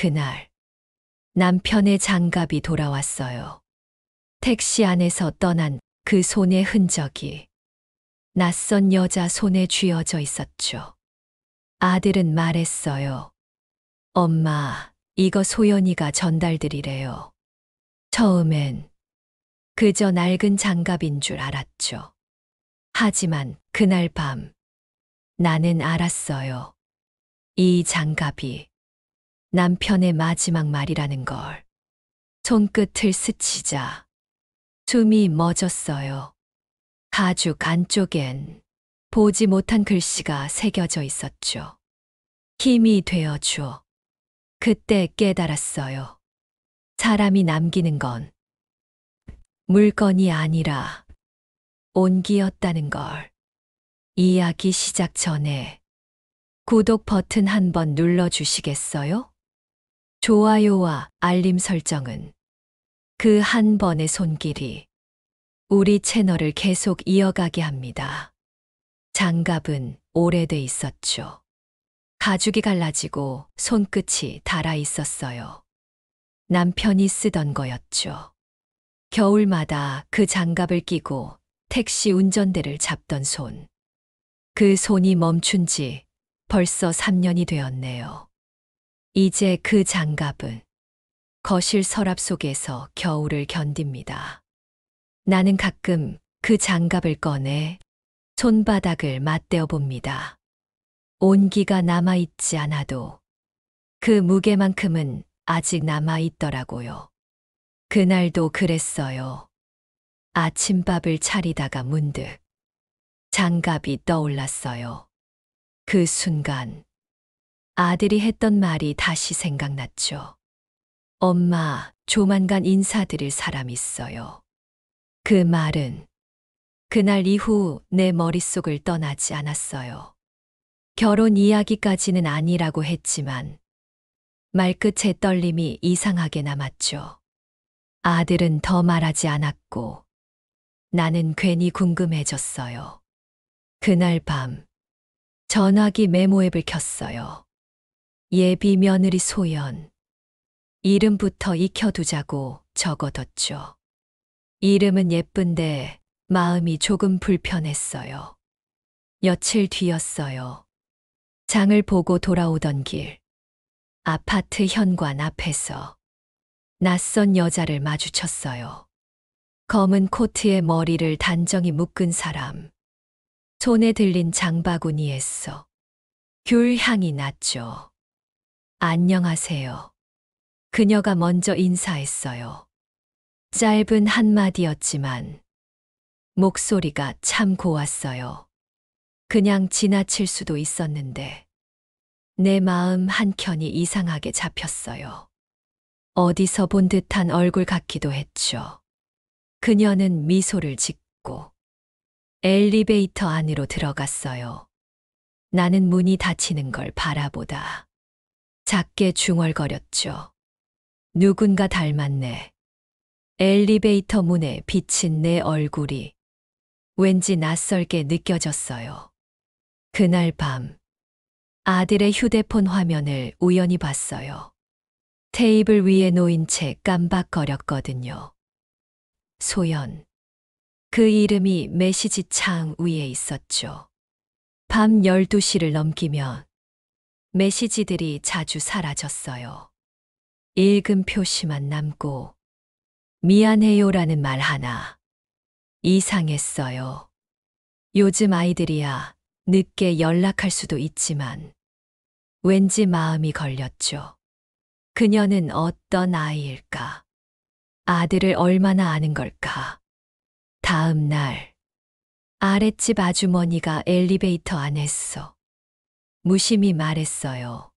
그날 남편의 장갑이 돌아왔어요. 택시 안에서 떠난 그 손의 흔적이 낯선 여자 손에 쥐어져 있었죠. 아들은 말했어요. 엄마, 이거 소연이가 전달드리래요. 처음엔 그저 낡은 장갑인 줄 알았죠. 하지만 그날 밤 나는 알았어요. 이 장갑이 남편의 마지막 말이라는 걸. 손끝을 스치자 숨이 멎었어요. 가죽 안쪽엔 보지 못한 글씨가 새겨져 있었죠. 힘이 되어줘. 그때 깨달았어요. 사람이 남기는 건 물건이 아니라 온기였다는 걸. 이야기 시작 전에 구독 버튼 한번 눌러주시겠어요? 좋아요와 알림 설정은 그 한 번의 손길이 우리 채널을 계속 이어가게 합니다. 장갑은 오래돼 있었죠. 가죽이 갈라지고 손끝이 닳아 있었어요. 남편이 쓰던 거였죠. 겨울마다 그 장갑을 끼고 택시 운전대를 잡던 손. 그 손이 멈춘 지 벌써 3년이 되었네요. 이제 그 장갑은 거실 서랍 속에서 겨울을 견딥니다. 나는 가끔 그 장갑을 꺼내 손바닥을 맞대어 봅니다. 온기가 남아있지 않아도 그 무게만큼은 아직 남아있더라고요. 그날도 그랬어요. 아침밥을 차리다가 문득 장갑이 떠올랐어요. 그 순간 아들이 했던 말이 다시 생각났죠. 엄마, 조만간 인사드릴 사람 있어요. 그 말은 그날 이후 내 머릿속을 떠나지 않았어요. 결혼 이야기까지는 아니라고 했지만 말끝의 떨림이 이상하게 남았죠. 아들은 더 말하지 않았고 나는 괜히 궁금해졌어요. 그날 밤 전화기 메모 앱을 켰어요. 예비 며느리 소연. 이름부터 익혀두자고 적어뒀죠. 이름은 예쁜데 마음이 조금 불편했어요. 며칠 뒤였어요. 장을 보고 돌아오던 길. 아파트 현관 앞에서 낯선 여자를 마주쳤어요. 검은 코트에 머리를 단정히 묶은 사람. 손에 들린 장바구니에서 귤 향이 났죠. 안녕하세요. 그녀가 먼저 인사했어요. 짧은 한마디였지만 목소리가 참 고왔어요. 그냥 지나칠 수도 있었는데 내 마음 한켠이 이상하게 잡혔어요. 어디서 본 듯한 얼굴 같기도 했죠. 그녀는 미소를 짓고 엘리베이터 안으로 들어갔어요. 나는 문이 닫히는 걸 바라보다 작게 중얼거렸죠. 누군가 닮았네. 엘리베이터 문에 비친 내 얼굴이 왠지 낯설게 느껴졌어요. 그날 밤 아들의 휴대폰 화면을 우연히 봤어요. 테이블 위에 놓인 채 깜박거렸거든요. 소연. 그 이름이 메시지 창 위에 있었죠. 밤 12시를 넘기면 메시지들이 자주 사라졌어요. 읽은 표시만 남고 미안해요라는 말 하나. 이상했어요. 요즘 아이들이야 늦게 연락할 수도 있지만 왠지 마음이 걸렸죠. 그녀는 어떤 아이일까? 아들을 얼마나 아는 걸까? 다음 날 아랫집 아주머니가 엘리베이터 안에서 무심히 말했어요.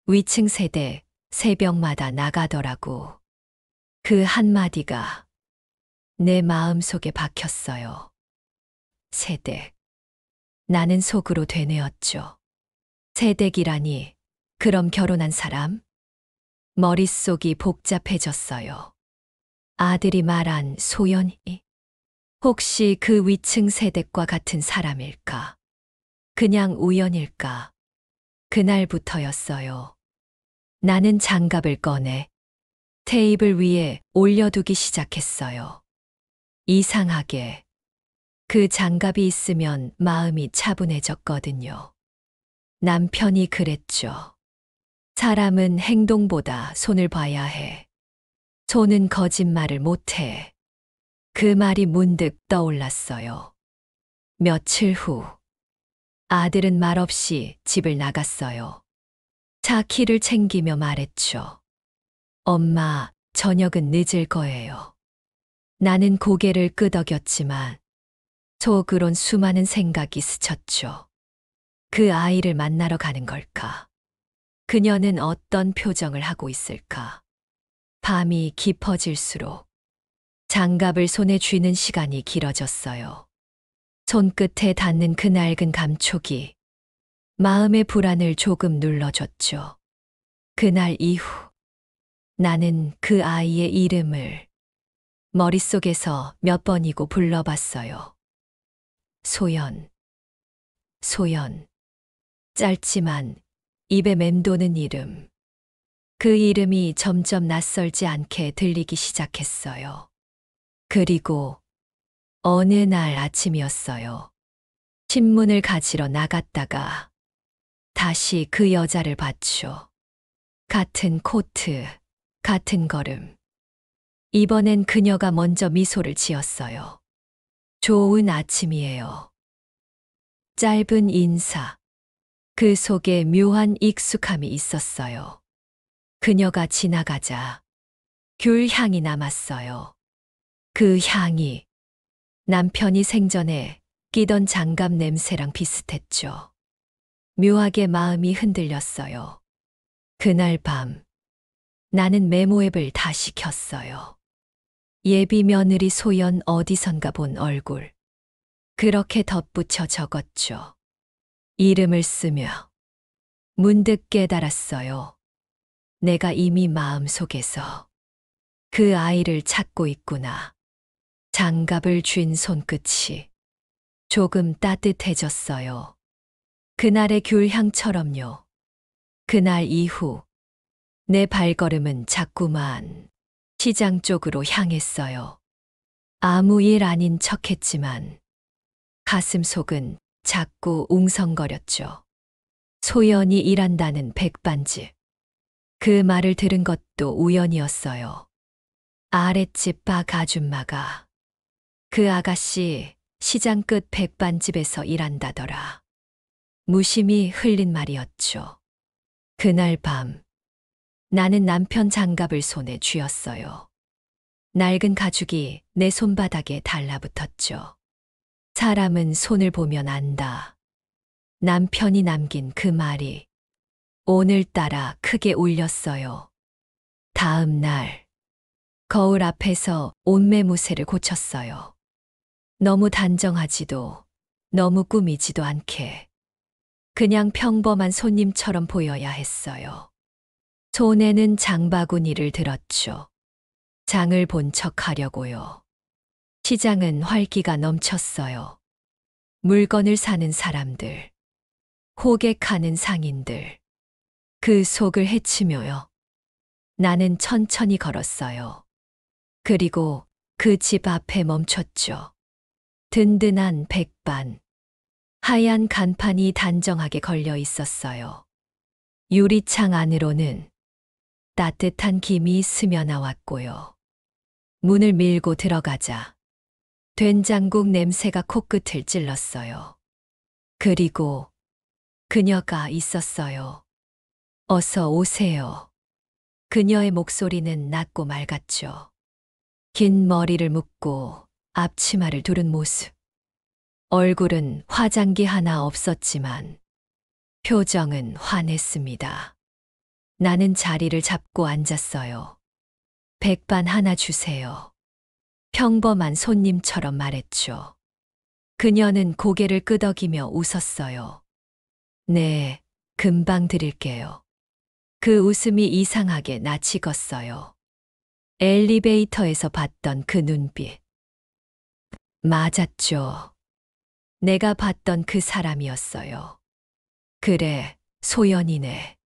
위층 세대 새벽마다 나가더라고. 그 한마디가 내 마음속에 박혔어요. 세댁. 나는 속으로 되뇌었죠. 세댁이라니, 그럼 결혼한 사람? 머릿속이 복잡해졌어요. 아들이 말한 소연이 혹시 그 위층 세댁과 같은 사람일까? 그냥 우연일까? 그날부터였어요. 나는 장갑을 꺼내 테이블 위에 올려두기 시작했어요. 이상하게 그 장갑이 있으면 마음이 차분해졌거든요. 남편이 그랬죠. 사람은 행동보다 손을 봐야 해. 손은 거짓말을 못해. 그 말이 문득 떠올랐어요. 며칠 후 아들은 말없이 집을 나갔어요. 차 키를 챙기며 말했죠. 엄마, 저녁은 늦을 거예요. 나는 고개를 끄덕였지만 속으론 수많은 생각이 스쳤죠. 그 아이를 만나러 가는 걸까? 그녀는 어떤 표정을 하고 있을까? 밤이 깊어질수록 장갑을 손에 쥐는 시간이 길어졌어요. 손끝에 닿는 그 낡은 감촉이 마음의 불안을 조금 눌러줬죠. 그날 이후 나는 그 아이의 이름을 머릿속에서 몇 번이고 불러봤어요. 소연, 소연. 짧지만 입에 맴도는 이름. 그 이름이 점점 낯설지 않게 들리기 시작했어요. 그리고 어느 날 아침이었어요. 신문을 가지러 나갔다가 다시 그 여자를 봤죠. 같은 코트, 같은 걸음. 이번엔 그녀가 먼저 미소를 지었어요. 좋은 아침이에요. 짧은 인사. 그 속에 묘한 익숙함이 있었어요. 그녀가 지나가자 귤 향이 남았어요. 그 향이 남편이 생전에 끼던 장갑 냄새랑 비슷했죠. 묘하게 마음이 흔들렸어요. 그날 밤 나는 메모 앱을 다시 켰어요. 예비 며느리 소연 어디선가 본 얼굴. 그렇게 덧붙여 적었죠. 이름을 쓰며 문득 깨달았어요. 내가 이미 마음속에서 그 아이를 찾고 있구나. 장갑을 쥔 손끝이 조금 따뜻해졌어요. 그날의 귤향처럼요. 그날 이후 내 발걸음은 자꾸만 시장 쪽으로 향했어요. 아무 일 아닌 척했지만 가슴속은 자꾸 웅성거렸죠. 소연이 일한다는 백반집. 그 말을 들은 것도 우연이었어요. 아랫집 박 아줌마가 그 아가씨 시장 끝 백반집에서 일한다더라. 무심히 흘린 말이었죠. 그날 밤 나는 남편 장갑을 손에 쥐었어요. 낡은 가죽이 내 손바닥에 달라붙었죠. 사람은 손을 보면 안다. 남편이 남긴 그 말이 오늘따라 크게 울렸어요. 다음 날 거울 앞에서 옷매무새를 고쳤어요. 너무 단정하지도 너무 꾸미지도 않게 그냥 평범한 손님처럼 보여야 했어요. 손에는 장바구니를 들었죠. 장을 본 척하려고요. 시장은 활기가 넘쳤어요. 물건을 사는 사람들, 호객하는 상인들, 그 속을 헤치며요. 나는 천천히 걸었어요. 그리고 그 집 앞에 멈췄죠. 든든한 백반, 하얀 간판이 단정하게 걸려 있었어요. 유리창 안으로는 따뜻한 김이 스며나왔고요. 문을 밀고 들어가자 된장국 냄새가 코끝을 찔렀어요. 그리고 그녀가 있었어요. 어서 오세요. 그녀의 목소리는 낮고 맑았죠. 긴 머리를 묶고 앞치마를 두른 모습. 얼굴은 화장기 하나 없었지만 표정은 환했습니다. 나는 자리를 잡고 앉았어요. 백반 하나 주세요. 평범한 손님처럼 말했죠. 그녀는 고개를 끄덕이며 웃었어요. 네, 금방 드릴게요. 그 웃음이 이상하게 낯이 익었어요. 엘리베이터에서 봤던 그 눈빛. 맞았죠. 내가 봤던 그 사람이었어요. 그래, 소연이네.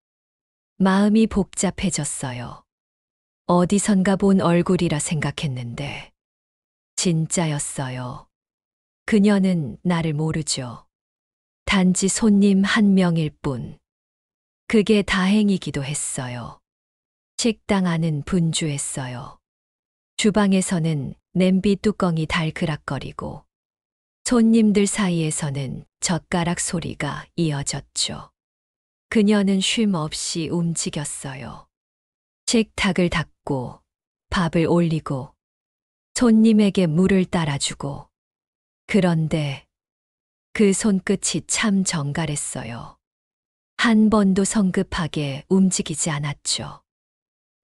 마음이 복잡해졌어요. 어디선가 본 얼굴이라 생각했는데 진짜였어요. 그녀는 나를 모르죠. 단지 손님 한 명일 뿐. 그게 다행이기도 했어요. 식당 안은 분주했어요. 주방에서는 냄비 뚜껑이 달그락거리고 손님들 사이에서는 젓가락 소리가 이어졌죠. 그녀는 쉼 없이 움직였어요. 식탁을 닦고 밥을 올리고 손님에게 물을 따라주고. 그런데 그 손끝이 참 정갈했어요. 한 번도 성급하게 움직이지 않았죠.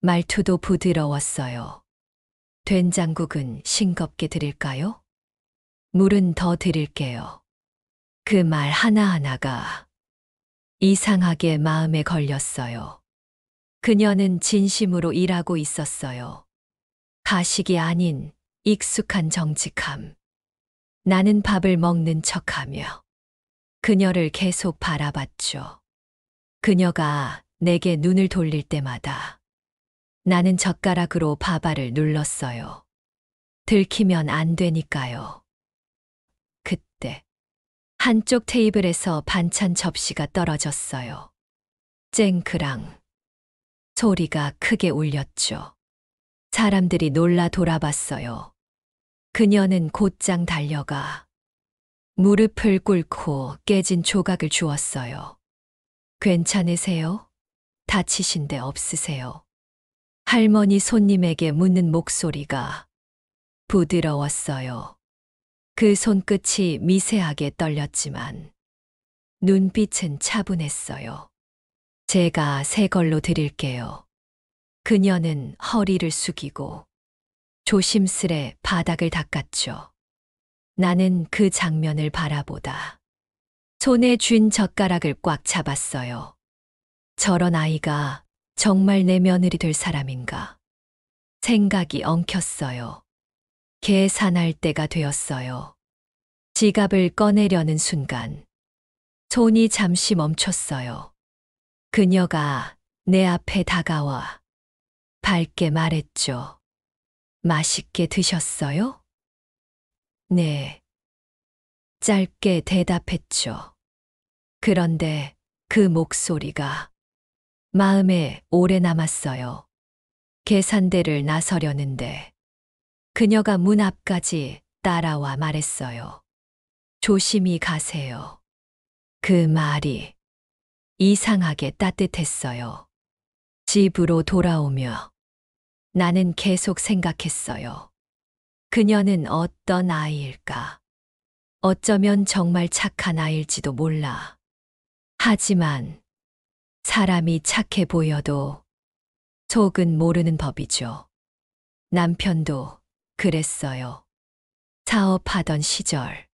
말투도 부드러웠어요. 된장국은 싱겁게 드릴까요? 물은 더 드릴게요. 그 말 하나하나가 이상하게 마음에 걸렸어요. 그녀는 진심으로 일하고 있었어요. 가식이 아닌 익숙한 정직함. 나는 밥을 먹는 척하며 그녀를 계속 바라봤죠. 그녀가 내게 눈을 돌릴 때마다 나는 젓가락으로 밥알을 눌렀어요. 들키면 안 되니까요. 그때 한쪽 테이블에서 반찬 접시가 떨어졌어요. 쨍크랑 소리가 크게 울렸죠. 사람들이 놀라 돌아봤어요. 그녀는 곧장 달려가 무릎을 꿇고 깨진 조각을 주었어요. 괜찮으세요? 다치신 데 없으세요? 할머니 손님에게 묻는 목소리가 부드러웠어요. 그 손끝이 미세하게 떨렸지만 눈빛은 차분했어요. 제가 새 걸로 드릴게요. 그녀는 허리를 숙이고 조심스레 바닥을 닦았죠. 나는 그 장면을 바라보다 손에 쥔 젓가락을 꽉 잡았어요. 저런 아이가 정말 내 며느리 될 사람인가? 생각이 엉켰어요. 계산할 때가 되었어요. 지갑을 꺼내려는 순간 손이 잠시 멈췄어요. 그녀가 내 앞에 다가와 밝게 말했죠. 맛있게 드셨어요? 네. 짧게 대답했죠. 그런데 그 목소리가 마음에 오래 남았어요. 계산대를 나서려는데 그녀가 문 앞까지 따라와 말했어요. 조심히 가세요. 그 말이 이상하게 따뜻했어요. 집으로 돌아오며 나는 계속 생각했어요. 그녀는 어떤 아이일까? 어쩌면 정말 착한 아이일지도 몰라. 하지만 사람이 착해 보여도 속은 모르는 법이죠. 남편도 그랬어요. 사업하던 시절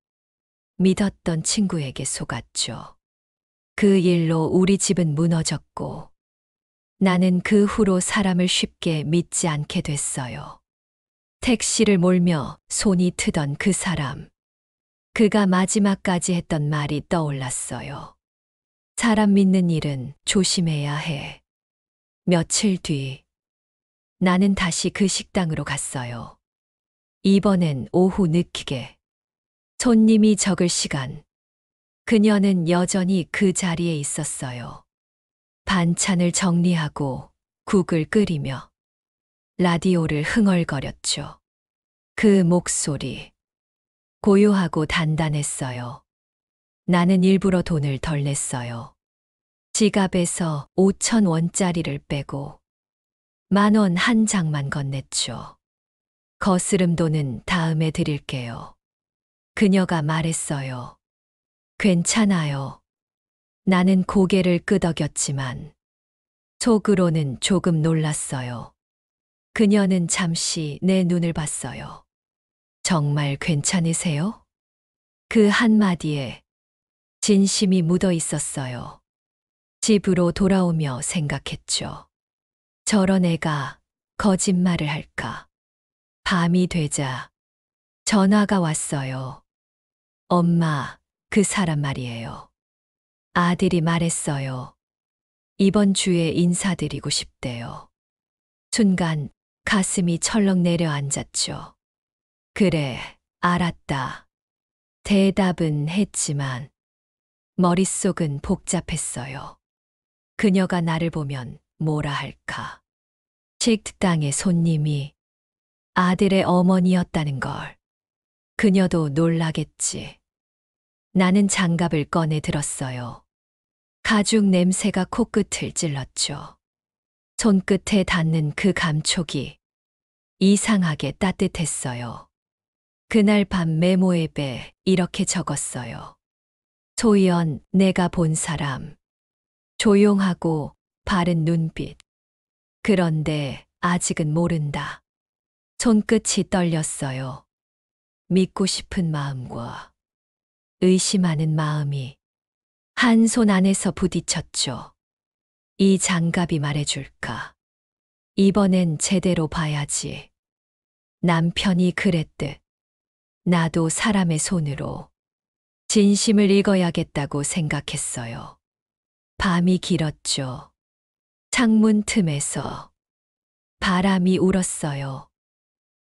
믿었던 친구에게 속았죠. 그 일로 우리 집은 무너졌고 나는 그 후로 사람을 쉽게 믿지 않게 됐어요. 택시를 몰며 손이 트던 그 사람. 그가 마지막까지 했던 말이 떠올랐어요. 사람 믿는 일은 조심해야 해. 며칠 뒤 나는 다시 그 식당으로 갔어요. 이번엔 오후 늦게 손님이 적을 시간. 그녀는 여전히 그 자리에 있었어요. 반찬을 정리하고 국을 끓이며 라디오를 흥얼거렸죠. 그 목소리 고요하고 단단했어요. 나는 일부러 돈을 덜 냈어요. 지갑에서 5,000원짜리를 빼고 10,000원 한 장만 건넸죠. 거스름 돈은 다음에 드릴게요. 그녀가 말했어요. 괜찮아요. 나는 고개를 끄덕였지만 속으로는 조금 놀랐어요. 그녀는 잠시 내 눈을 봤어요. 정말 괜찮으세요? 그 한마디에 진심이 묻어 있었어요. 집으로 돌아오며 생각했죠. 저런 애가 거짓말을 할까? 밤이 되자 전화가 왔어요. 엄마, 그 사람 말이에요. 아들이 말했어요. 이번 주에 인사드리고 싶대요. 순간 가슴이 철렁 내려앉았죠. 그래, 알았다. 대답은 했지만 머릿속은 복잡했어요. 그녀가 나를 보면 뭐라 할까? 식당의 손님이 아들의 어머니였다는 걸. 그녀도 놀라겠지. 나는 장갑을 꺼내 들었어요. 가죽 냄새가 코끝을 찔렀죠. 손끝에 닿는 그 감촉이 이상하게 따뜻했어요. 그날 밤 메모앱에 이렇게 적었어요. 소연, 내가 본 사람. 조용하고 바른 눈빛. 그런데 아직은 모른다. 손끝이 떨렸어요. 믿고 싶은 마음과 의심하는 마음이 한 손 안에서 부딪혔죠. 이 장갑이 말해줄까? 이번엔 제대로 봐야지. 남편이 그랬듯 나도 사람의 손으로 진심을 읽어야겠다고 생각했어요. 밤이 길었죠. 창문 틈에서 바람이 울었어요.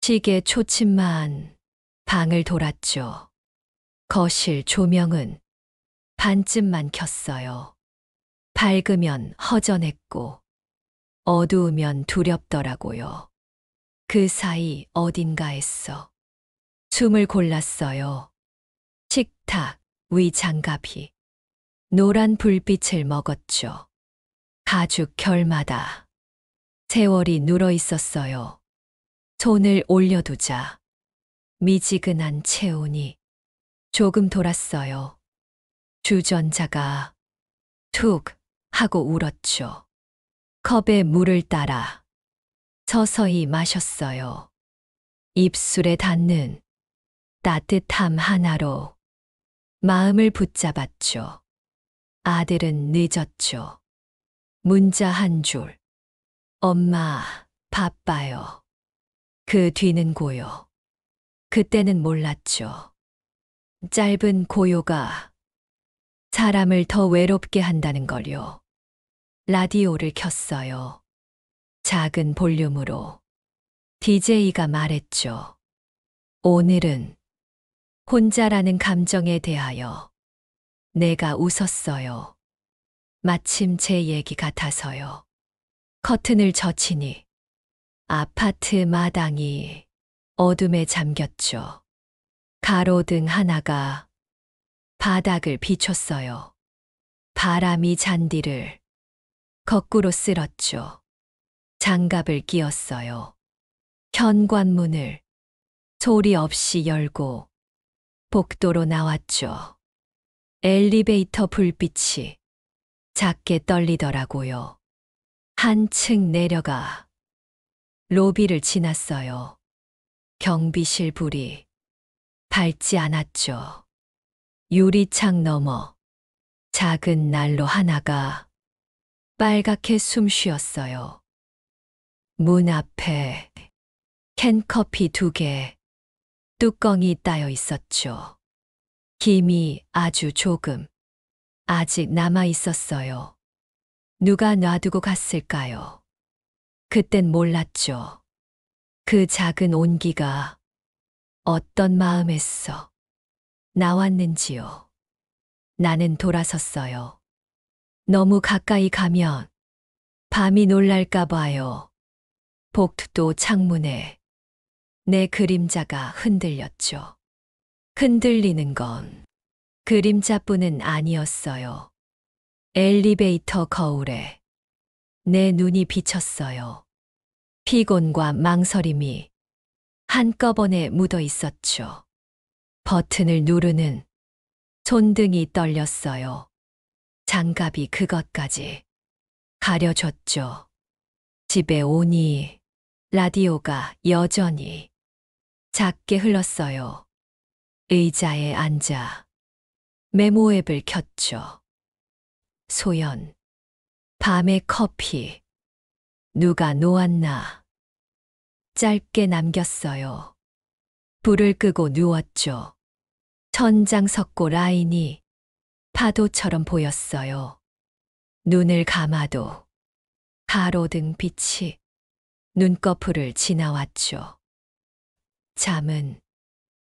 시계 초침만 방을 돌았죠. 거실 조명은 반쯤만 켰어요. 밝으면 허전했고 어두우면 두렵더라고요. 그 사이 어딘가에서 숨을 골랐어요. 식탁 위 장갑이 노란 불빛을 먹었죠. 가죽 결마다 세월이 눌어 있었어요. 손을 올려두자 미지근한 체온이 조금 돌았어요. 주전자가 툭 하고 울었죠. 컵에 물을 따라 서서히 마셨어요. 입술에 닿는 따뜻함 하나로 마음을 붙잡았죠. 아들은 늦었죠. 문자 한 줄. 엄마, 바빠요. 그 뒤는 고요. 그때는 몰랐죠. 짧은 고요가 사람을 더 외롭게 한다는 걸요. 라디오를 켰어요. 작은 볼륨으로. DJ가 말했죠. 오늘은 혼자라는 감정에 대하여. 내가 웃었어요. 마침 제 얘기 같아서요. 커튼을 젖히니 아파트 마당이 어둠에 잠겼죠. 가로등 하나가 바닥을 비췄어요. 바람이 잔디를 거꾸로 쓸었죠. 장갑을 끼웠어요. 현관문을 소리 없이 열고 복도로 나왔죠. 엘리베이터 불빛이 작게 떨리더라고요. 한층 내려가 로비를 지났어요. 경비실 불이 밝지 않았죠. 유리창 너머 작은 난로 하나가 빨갛게 숨 쉬었어요. 문 앞에 캔커피 2개, 뚜껑이 따여 있었죠. 김이 아주 조금 아직 남아 있었어요. 누가 놔두고 갔을까요? 그땐 몰랐죠. 그 작은 온기가 어떤 마음에서 나왔는지요. 나는 돌아섰어요. 너무 가까이 가면 밤이 놀랄까 봐요. 복도 창문에 내 그림자가 흔들렸죠. 흔들리는 건 그림자뿐은 아니었어요. 엘리베이터 거울에 내 눈이 비쳤어요. 피곤과 망설임이 한꺼번에 묻어 있었죠. 버튼을 누르는 손등이 떨렸어요. 장갑이 그것까지 가려줬죠. 집에 오니 라디오가 여전히 작게 흘렀어요. 의자에 앉아 메모앱을 켰죠. 소연, 밤의 커피, 누가 놓았나? 짧게 남겼어요. 불을 끄고 누웠죠. 천장 석고 라인이 파도처럼 보였어요. 눈을 감아도 가로등 빛이 눈꺼풀을 지나왔죠. 잠은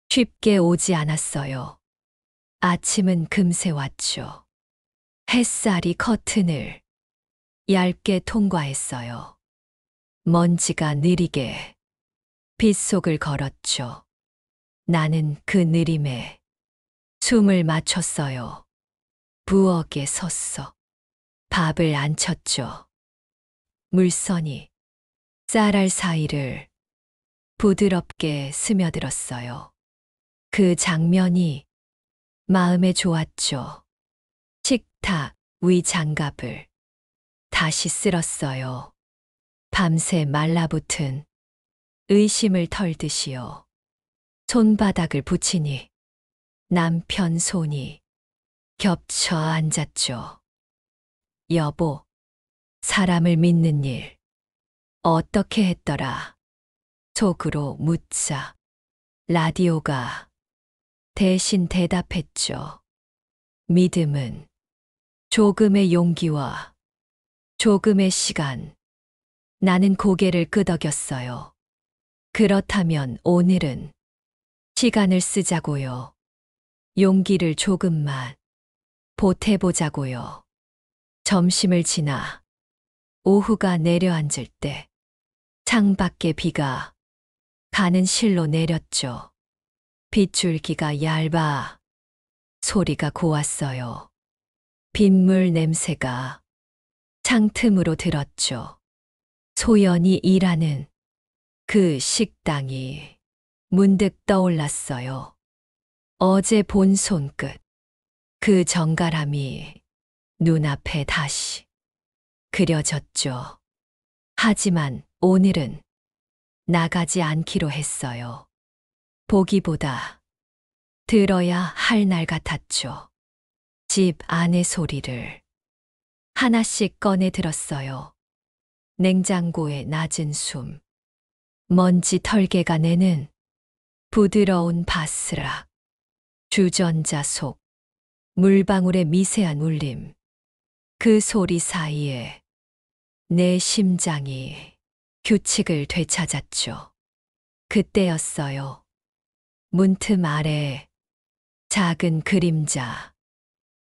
쉽게 오지 않았어요. 아침은 금세 왔죠. 햇살이 커튼을 얇게 통과했어요. 먼지가 느리게 빗속을 걸었죠. 나는 그 느림에 숨을 맞췄어요. 부엌에 섰어. 밥을 안 쳤죠. 물선이 쌀알 사이를 부드럽게 스며들었어요. 그 장면이 마음에 좋았죠. 식탁 위 장갑을 다시 쓸었어요. 밤새 말라붙은 의심을 털듯이요. 손바닥을 붙이니 남편 손이 겹쳐 앉았죠. 여보, 사람을 믿는 일 어떻게 했더라? 속으로 묻자 라디오가 대신 대답했죠. 믿음은 조금의 용기와 조금의 시간. 나는 고개를 끄덕였어요. 그렇다면 오늘은 시간을 쓰자고요. 용기를 조금만 보태보자고요. 점심을 지나 오후가 내려앉을 때 창밖에 비가 가는 실로 내렸죠. 빗줄기가 얇아 소리가 고왔어요. 빗물 냄새가 창틈으로 들었죠. 소연이 일하는 그 식당이 문득 떠올랐어요. 어제 본 손끝, 그 정갈함이 눈앞에 다시 그려졌죠. 하지만 오늘은 나가지 않기로 했어요. 보기보다 들어야 할 날 같았죠. 집 안의 소리를 하나씩 꺼내 들었어요. 냉장고의 낮은 숨, 먼지 털개가 내는 부드러운 바스락, 주전자 속 물방울의 미세한 울림, 그 소리 사이에 내 심장이 규칙을 되찾았죠. 그때였어요. 문틈 아래 작은 그림자,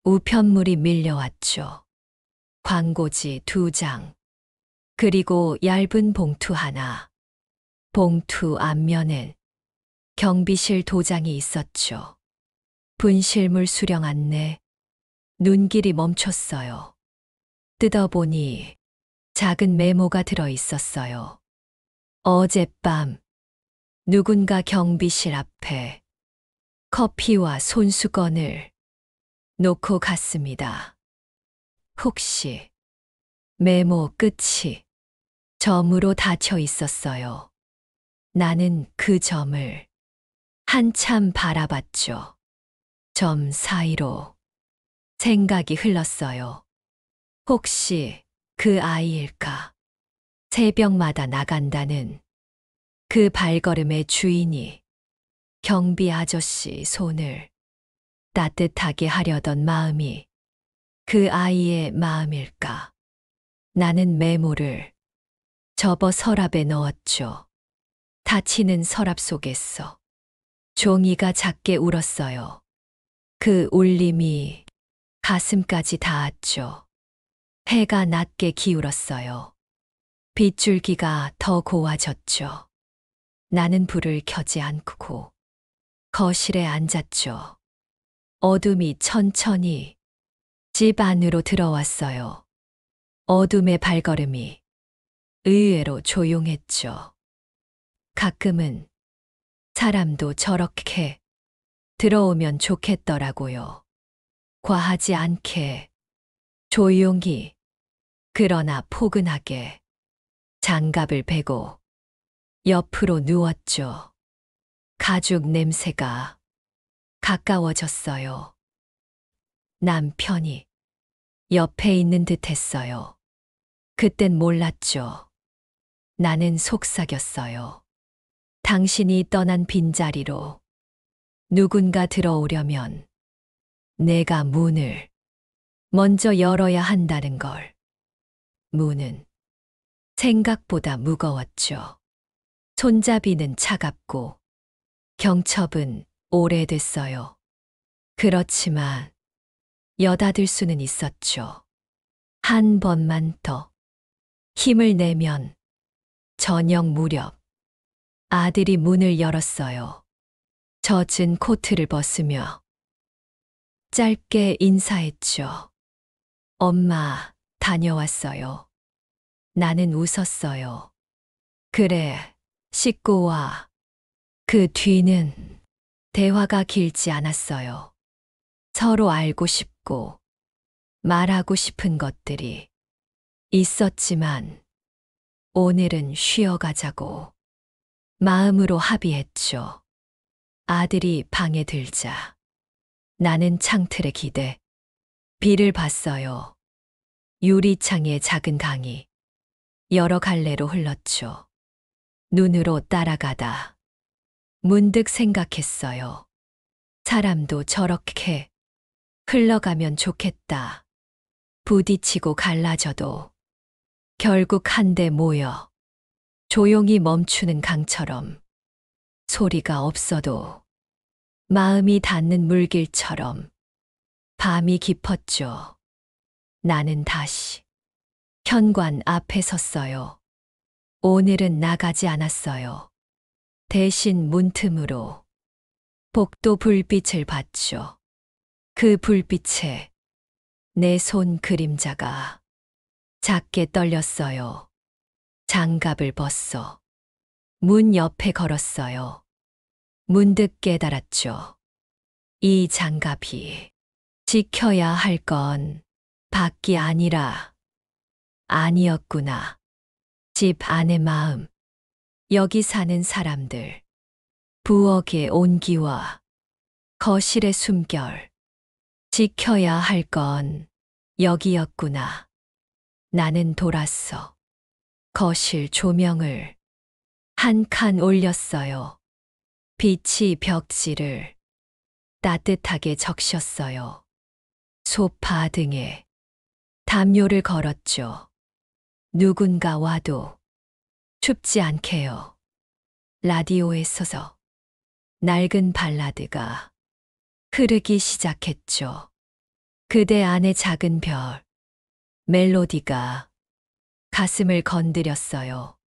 우편물이 밀려왔죠. 광고지 2장, 그리고 얇은 봉투 하나. 봉투 앞면엔 경비실 도장이 있었죠. 분실물 수령 안내. 눈길이 멈췄어요. 뜯어보니 작은 메모가 들어 있었어요. 어젯밤 누군가 경비실 앞에 커피와 손수건을 놓고 갔습니다. 혹시 메모 끝이 점으로 닫혀 있었어요. 나는 그 점을 한참 바라봤죠. 점 사이로 생각이 흘렀어요. 혹시 그 아이일까? 새벽마다 나간다는 그 발걸음의 주인이 경비 아저씨 손을 따뜻하게 하려던 마음이 그 아이의 마음일까? 나는 메모를 접어 서랍에 넣었죠. 닫히는 서랍 속에서 종이가 작게 울었어요. 그 울림이 가슴까지 닿았죠. 해가 낮게 기울었어요. 빗줄기가 더 고와졌죠. 나는 불을 켜지 않고 거실에 앉았죠. 어둠이 천천히 집 안으로 들어왔어요. 어둠의 발걸음이 의외로 조용했죠. 가끔은 사람도 저렇게 들어오면 좋겠더라고요. 과하지 않게, 조용히, 그러나 포근하게 장갑을 베고 옆으로 누웠죠. 가죽 냄새가 가까워졌어요. 남편이 옆에 있는 듯 했어요. 그땐 몰랐죠. 나는 속삭였어요. 당신이 떠난 빈자리로 누군가 들어오려면 내가 문을 먼저 열어야 한다는 걸. 문은 생각보다 무거웠죠. 손잡이는 차갑고 경첩은 오래됐어요. 그렇지만 여닫을 수는 있었죠. 한 번만 더 힘을 내면 저녁 무렵 아들이 문을 열었어요. 젖은 코트를 벗으며 짧게 인사했죠. 엄마, 다녀왔어요. 나는 웃었어요. 그래, 씻고 와. 그 뒤는 대화가 길지 않았어요. 서로 알고 싶고 말하고 싶은 것들이 있었지만 오늘은 쉬어가자고 마음으로 합의했죠. 아들이 방에 들자 나는 창틀에 기대 비를 봤어요. 유리창에 작은 강이 여러 갈래로 흘렀죠. 눈으로 따라가다 문득 생각했어요. 사람도 저렇게 흘러가면 좋겠다. 부딪히고 갈라져도 결국 한데 모여 조용히 멈추는 강처럼 소리가 없어도 마음이 닿는 물길처럼 밤이 깊었죠. 나는 다시 현관 앞에 섰어요. 오늘은 나가지 않았어요. 대신 문틈으로 복도 불빛을 봤죠. 그 불빛에 내 손 그림자가 작게 떨렸어요. 장갑을 벗어 문 옆에 걸었어요. 문득 깨달았죠. 이 장갑이 지켜야 할 건 밖이 아니었구나. 집 안의 마음, 여기 사는 사람들, 부엌의 온기와 거실의 숨결, 지켜야 할 건 여기였구나. 나는 돌았어. 거실 조명을 한 칸 올렸어요. 빛이 벽지를 따뜻하게 적셨어요. 소파 등에 담요를 걸었죠. 누군가 와도 춥지 않게요. 라디오에 서서 낡은 발라드가 흐르기 시작했죠. 그대 안의 작은 별, 멜로디가 가슴을 건드렸어요.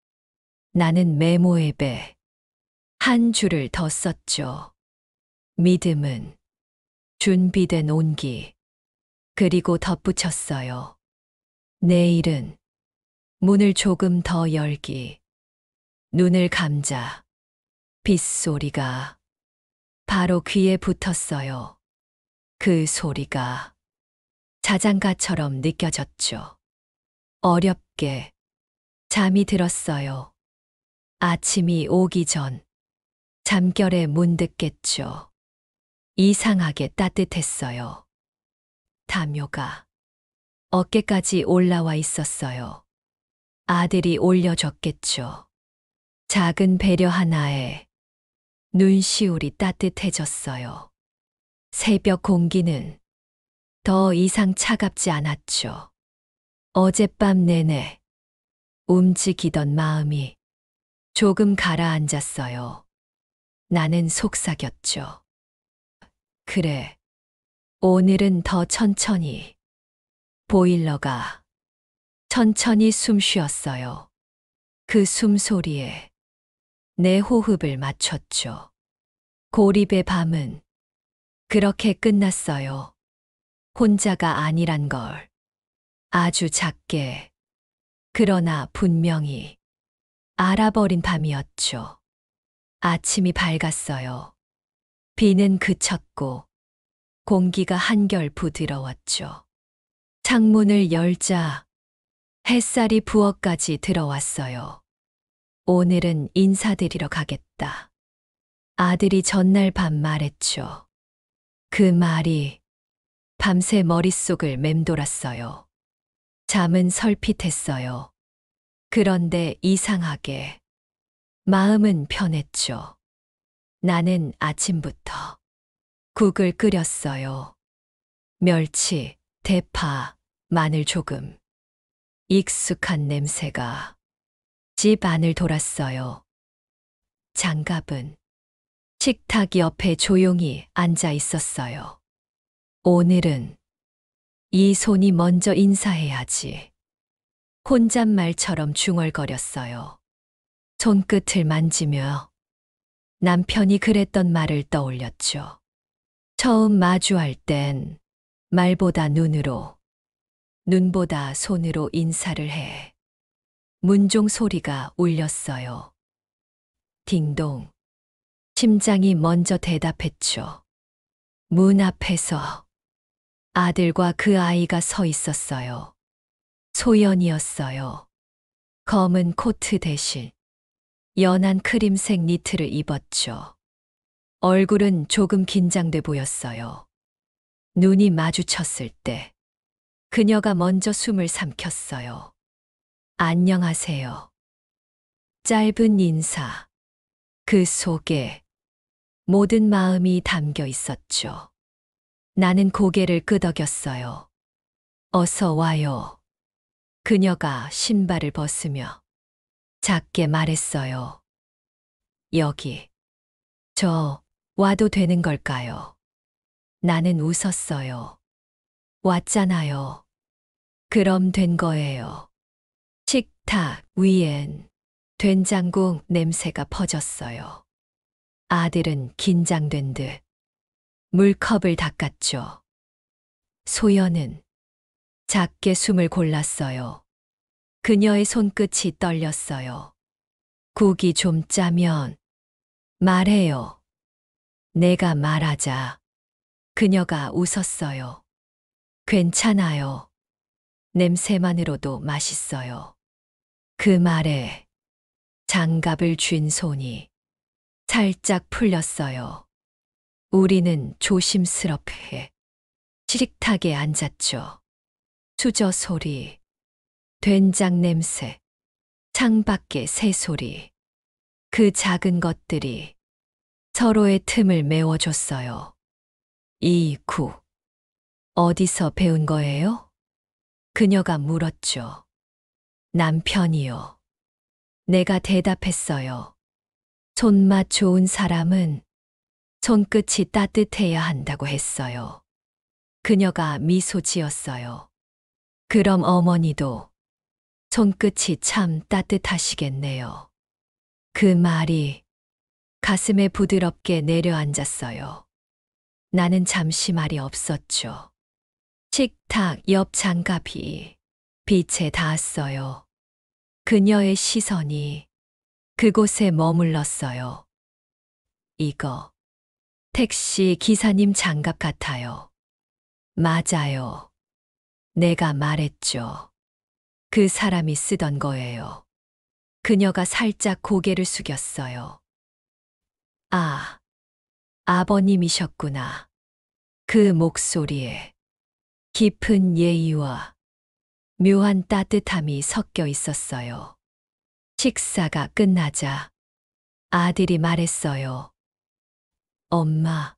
나는 메모 앱에 한 줄을 더 썼죠. 믿음은 준비된 온기. 그리고 덧붙였어요. 내일은 문을 조금 더 열기. 눈을 감자. 빗소리가 바로 귀에 붙었어요. 그 소리가 자장가처럼 느껴졌죠. 어렵게 잠이 들었어요. 아침이 오기 전 잠결에 문득 깼죠. 이상하게 따뜻했어요. 담요가 어깨까지 올라와 있었어요. 아들이 올려줬겠죠. 작은 배려 하나에 눈시울이 따뜻해졌어요. 새벽 공기는 더 이상 차갑지 않았죠. 어젯밤 내내 움직이던 마음이 조금 가라앉았어요. 나는 속삭였죠. 그래, 오늘은 더 천천히. 보일러가 천천히 숨 쉬었어요. 그 숨소리에 내 호흡을 맞췄죠. 고립의 밤은 그렇게 끝났어요. 혼자가 아니란 걸 아주 작게, 그러나 분명히 알아버린 밤이었죠. 아침이 밝았어요. 비는 그쳤고 공기가 한결 부드러웠죠. 창문을 열자 햇살이 부엌까지 들어왔어요. 오늘은 인사드리러 가겠다. 아들이 전날 밤 말했죠. 그 말이 밤새 머릿속을 맴돌았어요. 잠은 설핏했어요. 그런데 이상하게 마음은 편했죠. 나는 아침부터 국을 끓였어요. 멸치, 대파, 마늘 조금. 익숙한 냄새가 집 안을 돌았어요. 장갑은 식탁 옆에 조용히 앉아 있었어요. 오늘은 이 손이 먼저 인사해야지. 혼잣말처럼 중얼거렸어요. 손끝을 만지며 남편이 그랬던 말을 떠올렸죠. 처음 마주할 땐 말보다 눈으로, 눈보다 손으로 인사를 해. 문종 소리가 울렸어요. 딩동. 심장이 먼저 대답했죠. 문 앞에서 아들과 그 아이가 서 있었어요. 소연이었어요. 검은 코트 대신 연한 크림색 니트를 입었죠. 얼굴은 조금 긴장돼 보였어요. 눈이 마주쳤을 때 그녀가 먼저 숨을 삼켰어요. 안녕하세요. 짧은 인사. 그 속에 모든 마음이 담겨 있었죠. 나는 고개를 끄덕였어요. 어서 와요. 그녀가 신발을 벗으며 작게 말했어요. 여기. 저 와도 되는 걸까요? 나는 웃었어요. 왔잖아요. 그럼 된 거예요. 식탁 위엔 된장국 냄새가 퍼졌어요. 아들은 긴장된 듯 물컵을 닦았죠. 소연은 작게 숨을 골랐어요. 그녀의 손끝이 떨렸어요. 국이 좀 짜면 말해요. 내가 말하자. 그녀가 웃었어요. 괜찮아요. 냄새만으로도 맛있어요. 그 말에 장갑을 쥔 손이 살짝 풀렸어요. 우리는 조심스럽게 식탁에 앉았죠. 수저 소리, 된장 냄새, 창밖의 새소리. 그 작은 것들이 서로의 틈을 메워줬어요. 이 국, 어디서 배운 거예요? 그녀가 물었죠. 남편이요. 내가 대답했어요. 손맛 좋은 사람은 손끝이 따뜻해야 한다고 했어요. 그녀가 미소 지었어요. 그럼 어머니도 손끝이 참 따뜻하시겠네요. 그 말이 가슴에 부드럽게 내려앉았어요. 나는 잠시 말이 없었죠. 식탁 옆 장갑이 빛에 닿았어요. 그녀의 시선이 그곳에 머물렀어요. 이거 택시 기사님 장갑 같아요. 맞아요. 내가 말했죠. 그 사람이 쓰던 거예요. 그녀가 살짝 고개를 숙였어요. 아, 아버님이셨구나. 그 목소리에 깊은 예의와 묘한 따뜻함이 섞여 있었어요. 식사가 끝나자 아들이 말했어요. 엄마,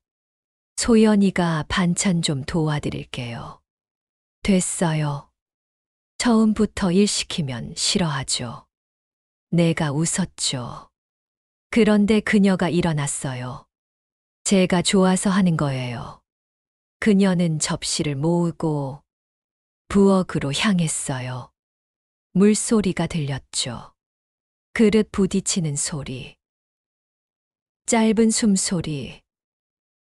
소연이가 반찬 좀 도와드릴게요. 됐어요. 처음부터 일 시키면 싫어하죠. 내가 웃었죠. 그런데 그녀가 일어났어요. 제가 좋아서 하는 거예요. 그녀는 접시를 모으고 부엌으로 향했어요. 물소리가 들렸죠. 그릇 부딪히는 소리, 짧은 숨소리,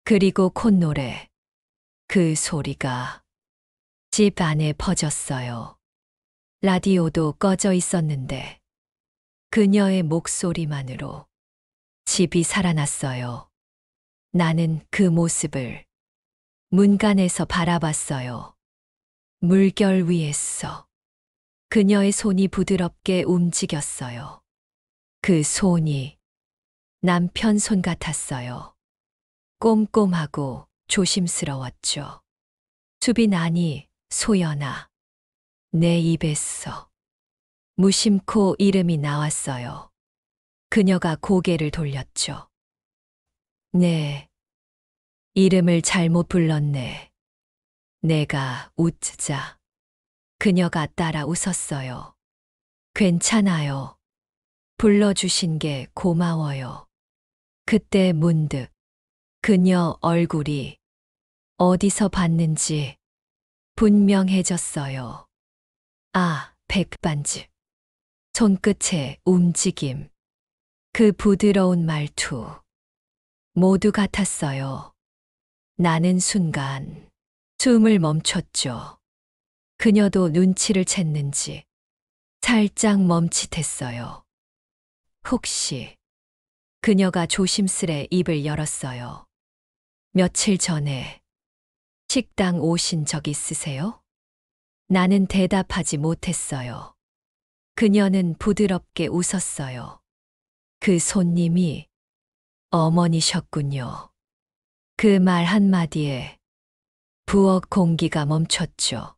그리고 콧노래. 그 소리가 집 안에 퍼졌어요. 라디오도 꺼져 있었는데 그녀의 목소리만으로 집이 살아났어요. 나는 그 모습을 문간에서 바라봤어요. 물결 위에서 그녀의 손이 부드럽게 움직였어요. 그 손이 남편 손 같았어요. 꼼꼼하고 조심스러웠죠. 수빈 아니, 소연아. 내 입에서 무심코 이름이 나왔어요. 그녀가 고개를 돌렸죠. 네, 이름을 잘못 불렀네. 내가 웃자 그녀가 따라 웃었어요. 괜찮아요. 불러주신 게 고마워요. 그때 문득 그녀 얼굴이 어디서 봤는지 분명해졌어요. 아, 백반집. 손끝의 움직임. 그 부드러운 말투. 모두 같았어요. 나는 순간 숨을 멈췄죠. 그녀도 눈치를 챘는지 살짝 멈칫했어요. 혹시 그녀가 조심스레 입을 열었어요. 며칠 전에 식당 오신 적 있으세요? 나는 대답하지 못했어요. 그녀는 부드럽게 웃었어요. 그 손님이 어머니셨군요. 그 말 한마디에 부엌 공기가 멈췄죠.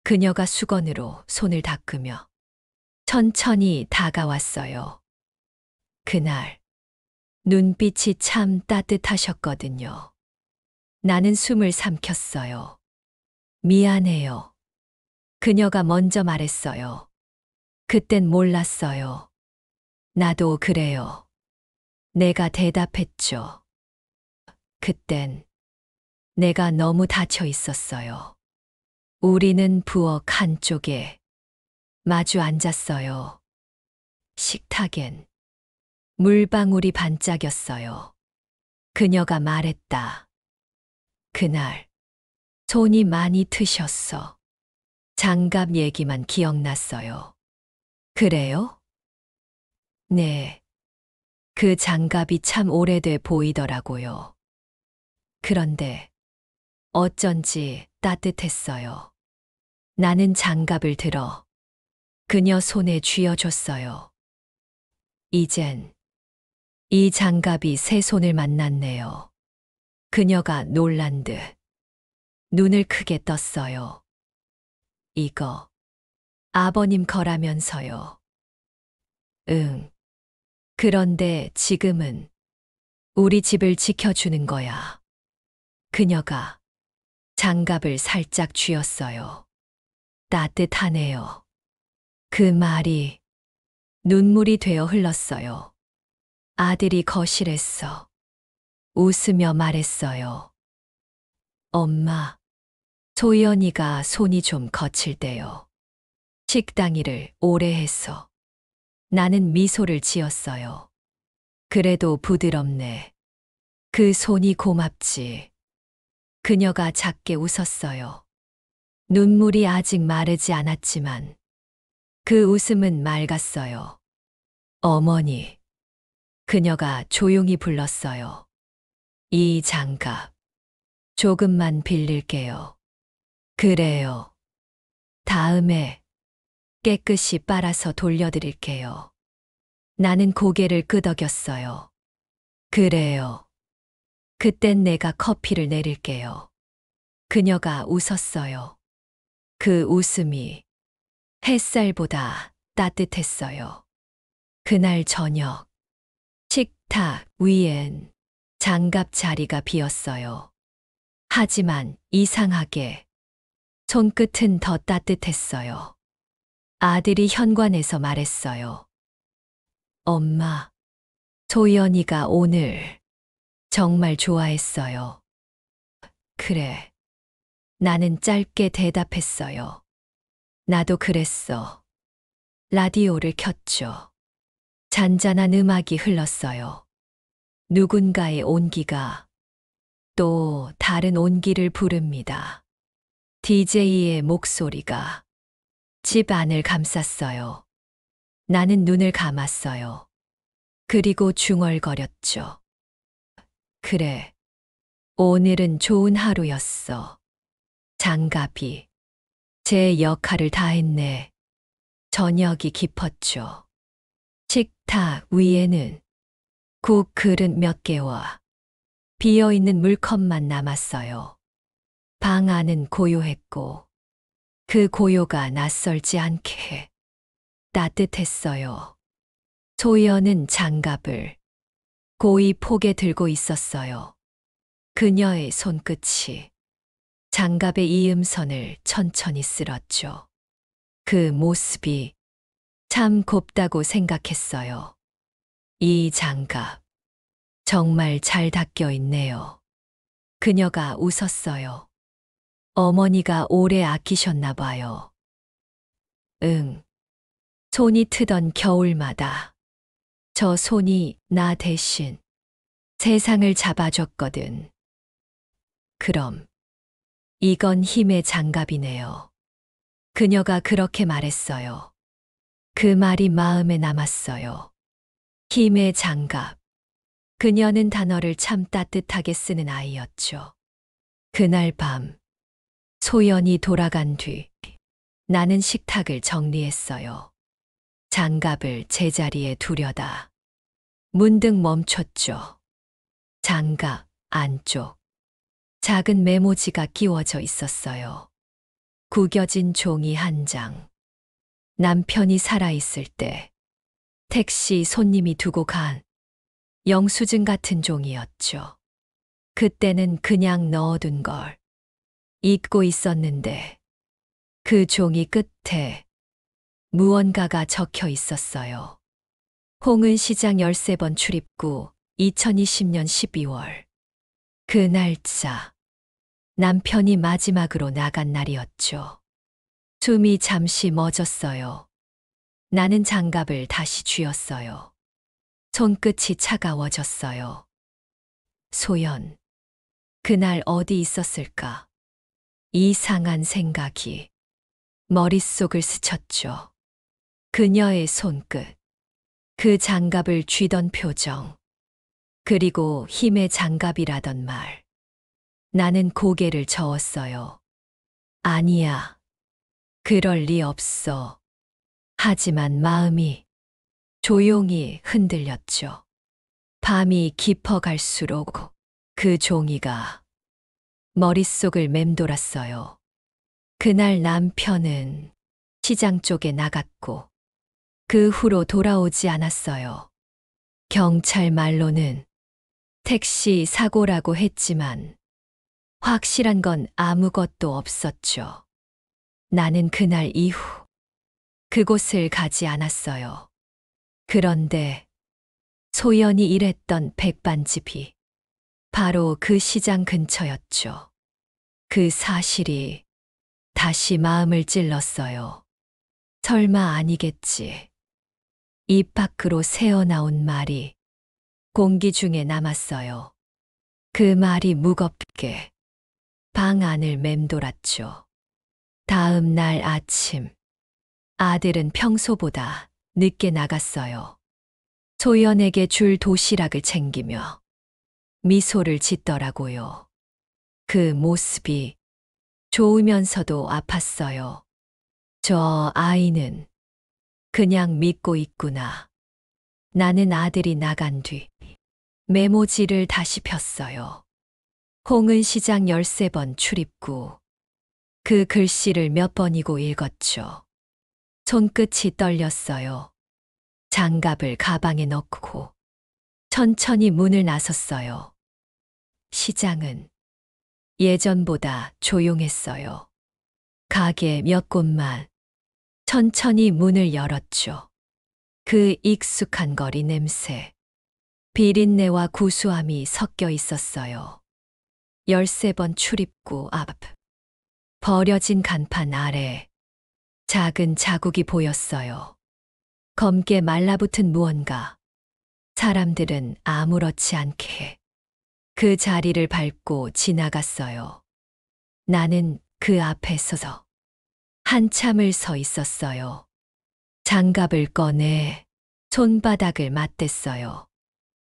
그녀가 수건으로 손을 닦으며 천천히 다가왔어요. 그날 눈빛이 참 따뜻하셨거든요. 나는 숨을 삼켰어요. 미안해요. 그녀가 먼저 말했어요. 그땐 몰랐어요. 나도 그래요. 내가 대답했죠. 그땐 내가 너무 닫혀 있었어요. 우리는 부엌 한쪽에 마주 앉았어요. 식탁엔 물방울이 반짝였어요. 그녀가 말했다. 그날 손이 많이 트셨어. 장갑 얘기만 기억났어요. 그래요? 네. 그 장갑이 참 오래돼 보이더라고요. 그런데 어쩐지 따뜻했어요. 나는 장갑을 들어 그녀 손에 쥐어줬어요. 이젠 이 장갑이 새 손을 만났네요. 그녀가 놀란 듯 눈을 크게 떴어요. 이거 아버님 거라면서요. 응. 그런데 지금은 우리 집을 지켜주는 거야. 그녀가 장갑을 살짝 쥐었어요. 따뜻하네요. 그 말이 눈물이 되어 흘렀어요. 아들이 거실에서 웃으며 말했어요. 엄마, 소연이가 손이 좀 거칠대요. 식당 일을 오래 해서. 나는 미소를 지었어요. 그래도 부드럽네. 그 손이 고맙지. 그녀가 작게 웃었어요. 눈물이 아직 마르지 않았지만 그 웃음은 맑았어요. 어머니. 그녀가 조용히 불렀어요. 이 장갑 조금만 빌릴게요. 그래요. 다음에 깨끗이 빨아서 돌려드릴게요. 나는 고개를 끄덕였어요. 그래요. 그땐 내가 커피를 내릴게요. 그녀가 웃었어요. 그 웃음이 햇살보다 따뜻했어요. 그날 저녁, 식탁 위엔 장갑 자리가 비었어요. 하지만 이상하게 손끝은 더 따뜻했어요. 아들이 현관에서 말했어요. 엄마, 소연이가 오늘 정말 좋아했어요. 그래. 나는 짧게 대답했어요. 나도 그랬어. 라디오를 켰죠. 잔잔한 음악이 흘렀어요. 누군가의 온기가 또 다른 온기를 부릅니다. DJ의 목소리가 집 안을 감쌌어요. 나는 눈을 감았어요. 그리고 중얼거렸죠. 그래. 오늘은 좋은 하루였어. 장갑이 제 역할을 다했네. 저녁이 깊었죠. 식탁 위에는 국 그릇 몇 개와 비어있는 물컵만 남았어요. 방 안은 고요했고 그 고요가 낯설지 않게 따뜻했어요. 소연은 장갑을 고이 포개 들고 있었어요. 그녀의 손끝이 장갑의 이음선을 천천히 쓸었죠. 그 모습이 참 곱다고 생각했어요. 이 장갑, 정말 잘 닦여 있네요. 그녀가 웃었어요. 어머니가 오래 아끼셨나 봐요. 응. 손이 트던 겨울마다 저 손이 나 대신 세상을 잡아줬거든. 그럼 이건 힘의 장갑이네요. 그녀가 그렇게 말했어요. 그 말이 마음에 남았어요. 힘의 장갑. 그녀는 단어를 참 따뜻하게 쓰는 아이였죠. 그날 밤, 소연이 돌아간 뒤 나는 식탁을 정리했어요. 장갑을 제자리에 두려다 문득 멈췄죠. 장갑 안쪽 작은 메모지가 끼워져 있었어요. 구겨진 종이 한 장. 남편이 살아있을 때 택시 손님이 두고 간 영수증 같은 종이었죠. 그때는 그냥 넣어둔 걸 잊고 있었는데 그 종이 끝에 무언가가 적혀 있었어요. 홍은시장 13번 출입구 2020년 12월. 그 날짜, 남편이 마지막으로 나간 날이었죠. 숨이 잠시 멎었어요. 나는 장갑을 다시 쥐었어요. 손끝이 차가워졌어요. 소연, 그날 어디 있었을까? 이상한 생각이 머릿속을 스쳤죠. 그녀의 손끝, 그 장갑을 쥐던 표정, 그리고 힘의 장갑이라던 말. 나는 고개를 저었어요. 아니야. 그럴 리 없어. 하지만 마음이 조용히 흔들렸죠. 밤이 깊어갈수록 그 종이가 머릿속을 맴돌았어요. 그날 남편은 시장 쪽에 나갔고 그 후로 돌아오지 않았어요. 경찰 말로는 택시 사고라고 했지만 확실한 건 아무것도 없었죠. 나는 그날 이후 그곳을 가지 않았어요. 그런데 소연이 일했던 백반집이 바로 그 시장 근처였죠. 그 사실이 다시 마음을 찔렀어요. 설마 아니겠지. 입 밖으로 새어나온 말이 공기 중에 남았어요. 그 말이 무겁게 방 안을 맴돌았죠. 다음 날 아침, 아들은 평소보다 늦게 나갔어요. 소연에게 줄 도시락을 챙기며 미소를 짓더라고요. 그 모습이 좋으면서도 아팠어요. 저 아이는 그냥 믿고 있구나. 나는 아들이 나간 뒤 메모지를 다시 폈어요. 홍은시장 13번 출입구. 그 글씨를 몇 번이고 읽었죠. 손끝이 떨렸어요. 장갑을 가방에 넣고 천천히 문을 나섰어요. 시장은 예전보다 조용했어요. 가게 몇 곳만 천천히 문을 열었죠. 그 익숙한 거리 냄새, 비린내와 구수함이 섞여 있었어요. 13번 출입구 앞, 버려진 간판 아래 작은 자국이 보였어요. 검게 말라붙은 무언가. 사람들은 아무렇지 않게 그 자리를 밟고 지나갔어요. 나는 그 앞에 서서 한참을 서 있었어요. 장갑을 꺼내 손바닥을 맞댔어요.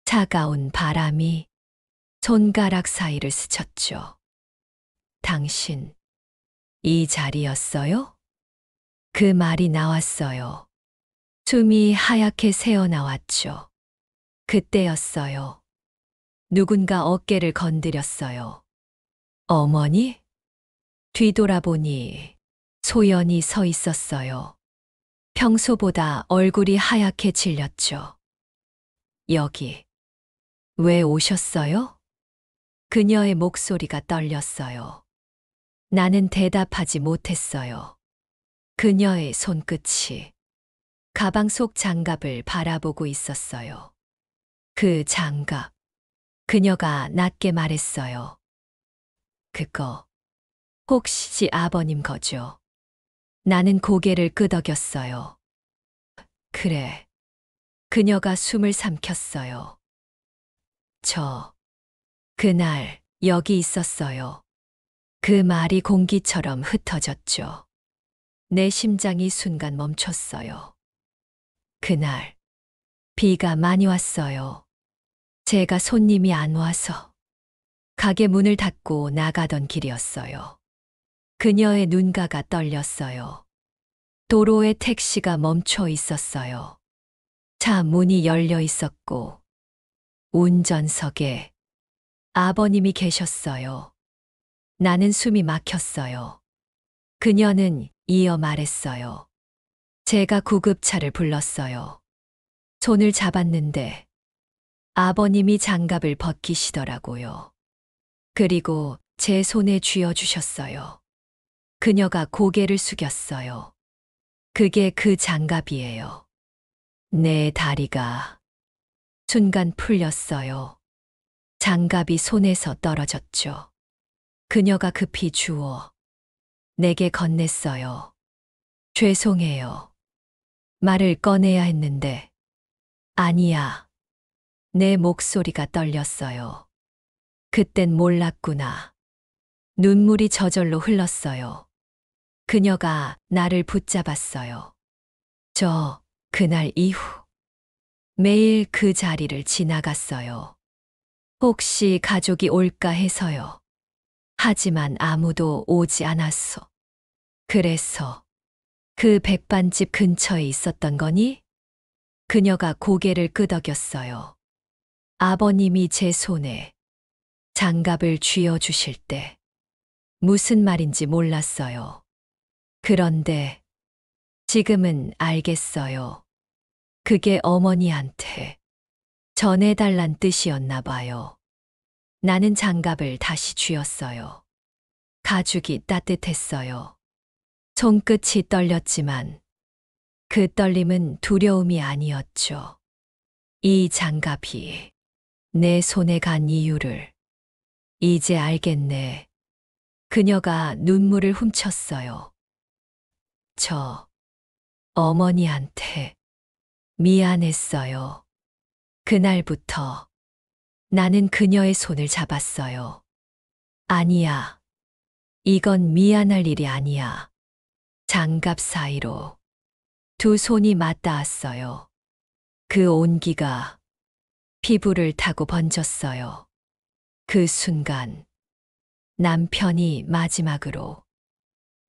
차가운 바람이 손가락 사이를 스쳤죠. 당신, 이 자리였어요? 그 말이 나왔어요. 숨이 하얗게 새어나왔죠. 그때였어요. 누군가 어깨를 건드렸어요. 어머니? 뒤돌아보니 소연이 서 있었어요. 평소보다 얼굴이 하얗게 질렸죠. 여기, 왜 오셨어요? 그녀의 목소리가 떨렸어요. 나는 대답하지 못했어요. 그녀의 손끝이 가방 속 장갑을 바라보고 있었어요. 그 장갑. 그녀가 낮게 말했어요. 그거 혹시 아버님 거죠? 나는 고개를 끄덕였어요. 그래. 그녀가 숨을 삼켰어요. 저 그날 여기 있었어요. 그 말이 공기처럼 흩어졌죠. 내 심장이 순간 멈췄어요. 그날 비가 많이 왔어요. 제가 손님이 안 와서 가게 문을 닫고 나가던 길이었어요. 그녀의 눈가가 떨렸어요. 도로에 택시가 멈춰 있었어요. 차 문이 열려 있었고 운전석에 아버님이 계셨어요. 나는 숨이 막혔어요. 그녀는 이어 말했어요. 제가 구급차를 불렀어요. 손을 잡았는데 아버님이 장갑을 벗기시더라고요. 그리고 제 손에 쥐어주셨어요. 그녀가 고개를 숙였어요. 그게 그 장갑이에요. 내 다리가 순간 풀렸어요. 장갑이 손에서 떨어졌죠. 그녀가 급히 주워 내게 건넸어요. 죄송해요. 말을 꺼내야 했는데 아니야. 내 목소리가 떨렸어요. 그땐 몰랐구나. 눈물이 저절로 흘렀어요. 그녀가 나를 붙잡았어요. 그날 이후 매일 그 자리를 지나갔어요. 혹시 가족이 올까 해서요. 하지만 아무도 오지 않았어. 그래서 그 백반집 근처에 있었던 거니? 그녀가 고개를 끄덕였어요. 아버님이 제 손에 장갑을 쥐어주실 때 무슨 말인지 몰랐어요. 그런데 지금은 알겠어요. 그게 어머니한테 전해달란 뜻이었나 봐요. 나는 장갑을 다시 쥐었어요. 가죽이 따뜻했어요. 손끝이 떨렸지만 그 떨림은 두려움이 아니었죠. 이 장갑이 내 손에 간 이유를 이제 알겠네. 그녀가 눈물을 훔쳤어요. 어머니한테 미안했어요. 그날부터 나는 그녀의 손을 잡았어요. 아니야. 이건 미안할 일이 아니야. 장갑 사이로 두 손이 맞닿았어요. 그 온기가 피부를 타고 번졌어요. 그 순간 남편이 마지막으로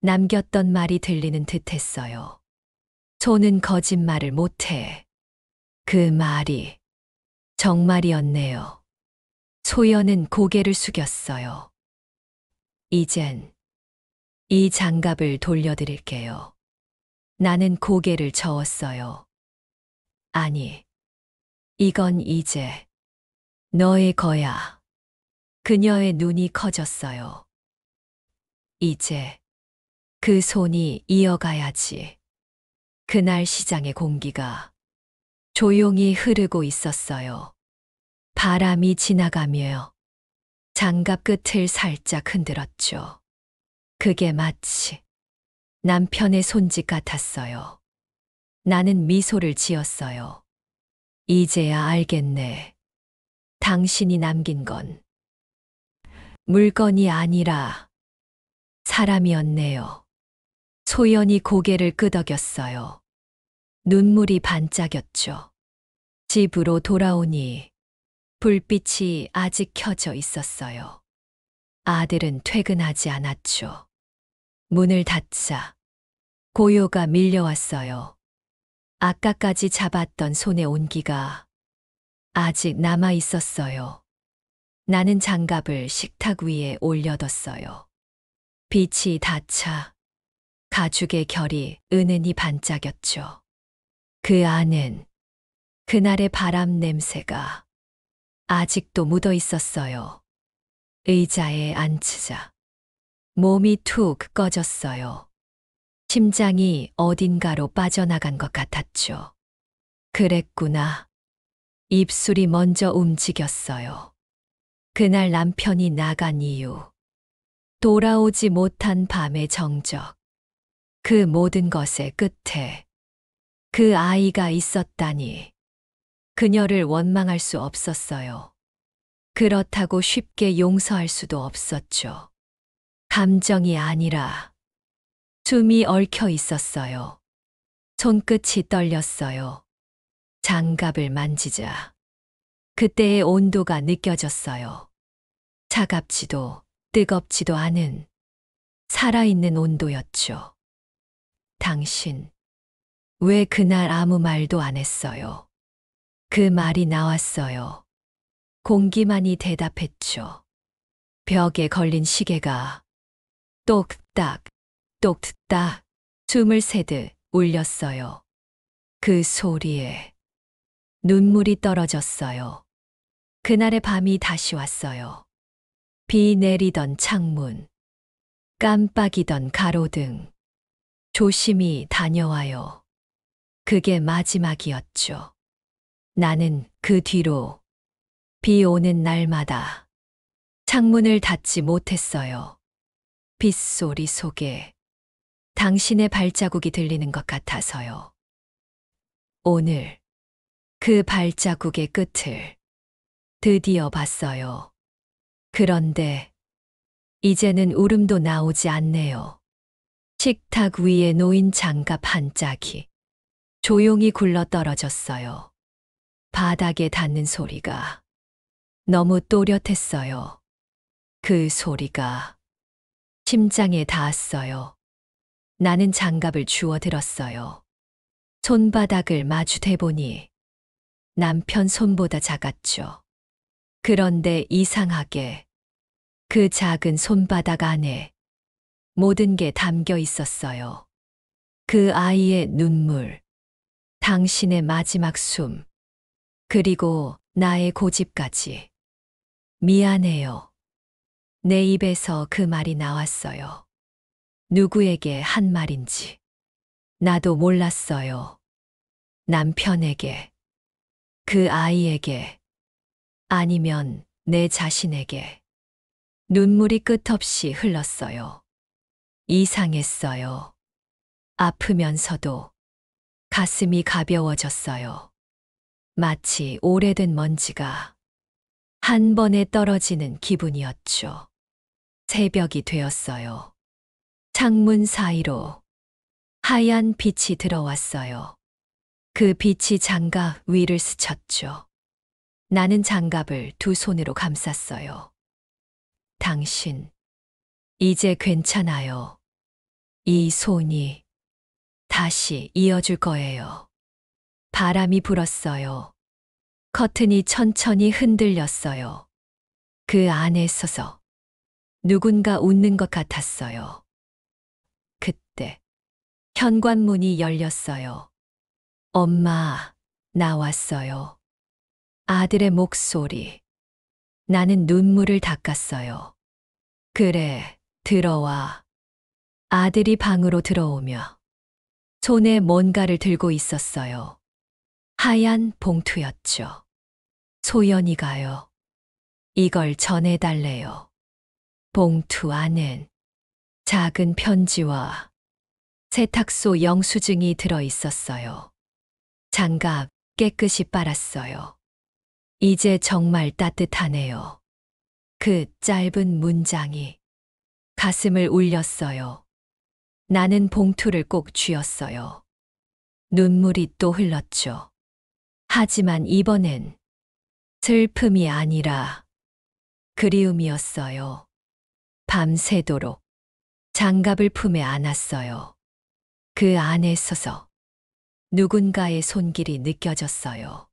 남겼던 말이 들리는 듯 했어요. 손은 거짓말을 못해. 그 말이 정말이었네요. 소연은 고개를 숙였어요. 이젠 이 장갑을 돌려드릴게요. 나는 고개를 저었어요. 아니, 이건 이제 너의 거야. 그녀의 눈이 커졌어요. 이제 그 손이 이어가야지. 그날 시장의 공기가 조용히 흐르고 있었어요. 바람이 지나가며 장갑 끝을 살짝 흔들었죠. 그게 마치 남편의 손짓 같았어요. 나는 미소를 지었어요. 이제야 알겠네. 당신이 남긴 건 물건이 아니라 사람이었네요. 소연이 고개를 끄덕였어요. 눈물이 반짝였죠. 집으로 돌아오니 불빛이 아직 켜져 있었어요. 아들은 퇴근하지 않았죠. 문을 닫자 고요가 밀려왔어요. 아까까지 잡았던 손의 온기가 아직 남아 있었어요. 나는 장갑을 식탁 위에 올려뒀어요. 빛이 닿자 가죽의 결이 은은히 반짝였죠. 그 안엔 그날의 바람 냄새가 아직도 묻어 있었어요. 의자에 앉히자 몸이 툭 꺼졌어요. 심장이 어딘가로 빠져나간 것 같았죠. 그랬구나. 입술이 먼저 움직였어요. 그날 남편이 나간 이유. 돌아오지 못한 밤의 정적. 그 모든 것의 끝에 그 아이가 있었다니. 그녀를 원망할 수 없었어요. 그렇다고 쉽게 용서할 수도 없었죠. 감정이 아니라 숨이 얽혀 있었어요. 손끝이 떨렸어요. 장갑을 만지자 그때의 온도가 느껴졌어요. 차갑지도 뜨겁지도 않은 살아있는 온도였죠. 당신, 왜 그날 아무 말도 안 했어요? 그 말이 나왔어요. 공기만이 대답했죠. 벽에 걸린 시계가 똑딱, 똑딱 숨을 새듯 울렸어요. 그 소리에 눈물이 떨어졌어요. 그날의 밤이 다시 왔어요. 비 내리던 창문, 깜빡이던 가로등, 조심히 다녀와요. 그게 마지막이었죠. 나는 그 뒤로 비 오는 날마다 창문을 닫지 못했어요. 빗소리 속에 당신의 발자국이 들리는 것 같아서요. 오늘 그 발자국의 끝을 드디어 봤어요. 그런데 이제는 울음도 나오지 않네요. 식탁 위에 놓인 장갑 한 짝이 조용히 굴러 떨어졌어요. 바닥에 닿는 소리가 너무 또렷했어요. 그 소리가 심장에 닿았어요. 나는 장갑을 주워 들었어요. 손바닥을 마주 대보니 남편 손보다 작았죠. 그런데 이상하게 그 작은 손바닥 안에 모든 게 담겨 있었어요. 그 아이의 눈물, 당신의 마지막 숨, 그리고 나의 고집까지. 미안해요. 내 입에서 그 말이 나왔어요. 누구에게 한 말인지 나도 몰랐어요. 남편에게, 그 아이에게, 아니면 내 자신에게. 눈물이 끝없이 흘렀어요. 이상했어요. 아프면서도 가슴이 가벼워졌어요. 마치 오래된 먼지가 한 번에 떨어지는 기분이었죠. 새벽이 되었어요. 창문 사이로 하얀 빛이 들어왔어요. 그 빛이 장갑 위를 스쳤죠. 나는 장갑을 두 손으로 감쌌어요. 당신, 이제 괜찮아요. 이 손이 다시 이어줄 거예요. 바람이 불었어요. 커튼이 천천히 흔들렸어요. 그 안에 서서 누군가 웃는 것 같았어요. 그때 현관문이 열렸어요. 엄마, 나왔어요. 아들의 목소리. 나는 눈물을 닦았어요. 그래, 들어와. 아들이 방으로 들어오며 손에 뭔가를 들고 있었어요. 하얀 봉투였죠. 소연이가요. 이걸 전해달래요. 봉투 안엔 작은 편지와 세탁소 영수증이 들어 있었어요. 장갑 깨끗이 빨았어요. 이제 정말 따뜻하네요. 그 짧은 문장이 가슴을 울렸어요. 나는 봉투를 꼭 쥐었어요. 눈물이 또 흘렀죠. 하지만 이번엔 슬픔이 아니라 그리움이었어요. 밤새도록 장갑을 품에 안았어요. 그 안에 서서 누군가의 손길이 느껴졌어요.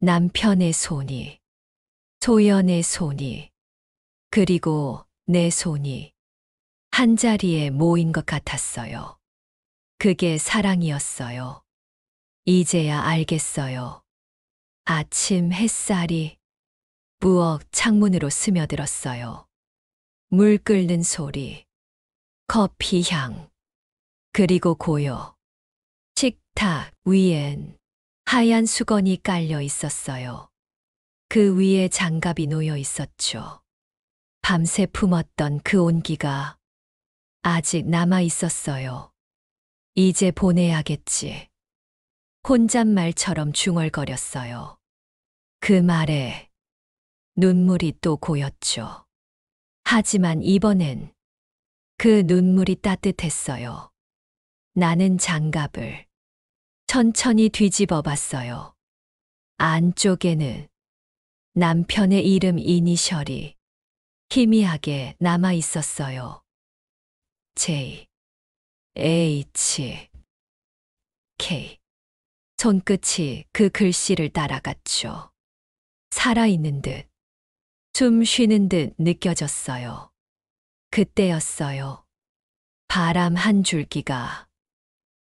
남편의 손이, 소연의 손이, 그리고 내 손이 한자리에 모인 것 같았어요. 그게 사랑이었어요. 이제야 알겠어요. 아침 햇살이 부엌 창문으로 스며들었어요. 물 끓는 소리, 커피 향, 그리고 고요. 식탁 위엔 하얀 수건이 깔려 있었어요. 그 위에 장갑이 놓여 있었죠. 밤새 품었던 그 온기가 아직 남아 있었어요. 이제 보내야겠지. 혼잣말처럼 중얼거렸어요. 그 말에 눈물이 또 고였죠. 하지만 이번엔 그 눈물이 따뜻했어요. 나는 장갑을 천천히 뒤집어 봤어요. 안쪽에는 남편의 이름 이니셜이 희미하게 남아 있었어요. J, H, K. 손끝이 그 글씨를 따라갔죠. 살아있는 듯, 숨 쉬는 듯 느껴졌어요. 그때였어요. 바람 한 줄기가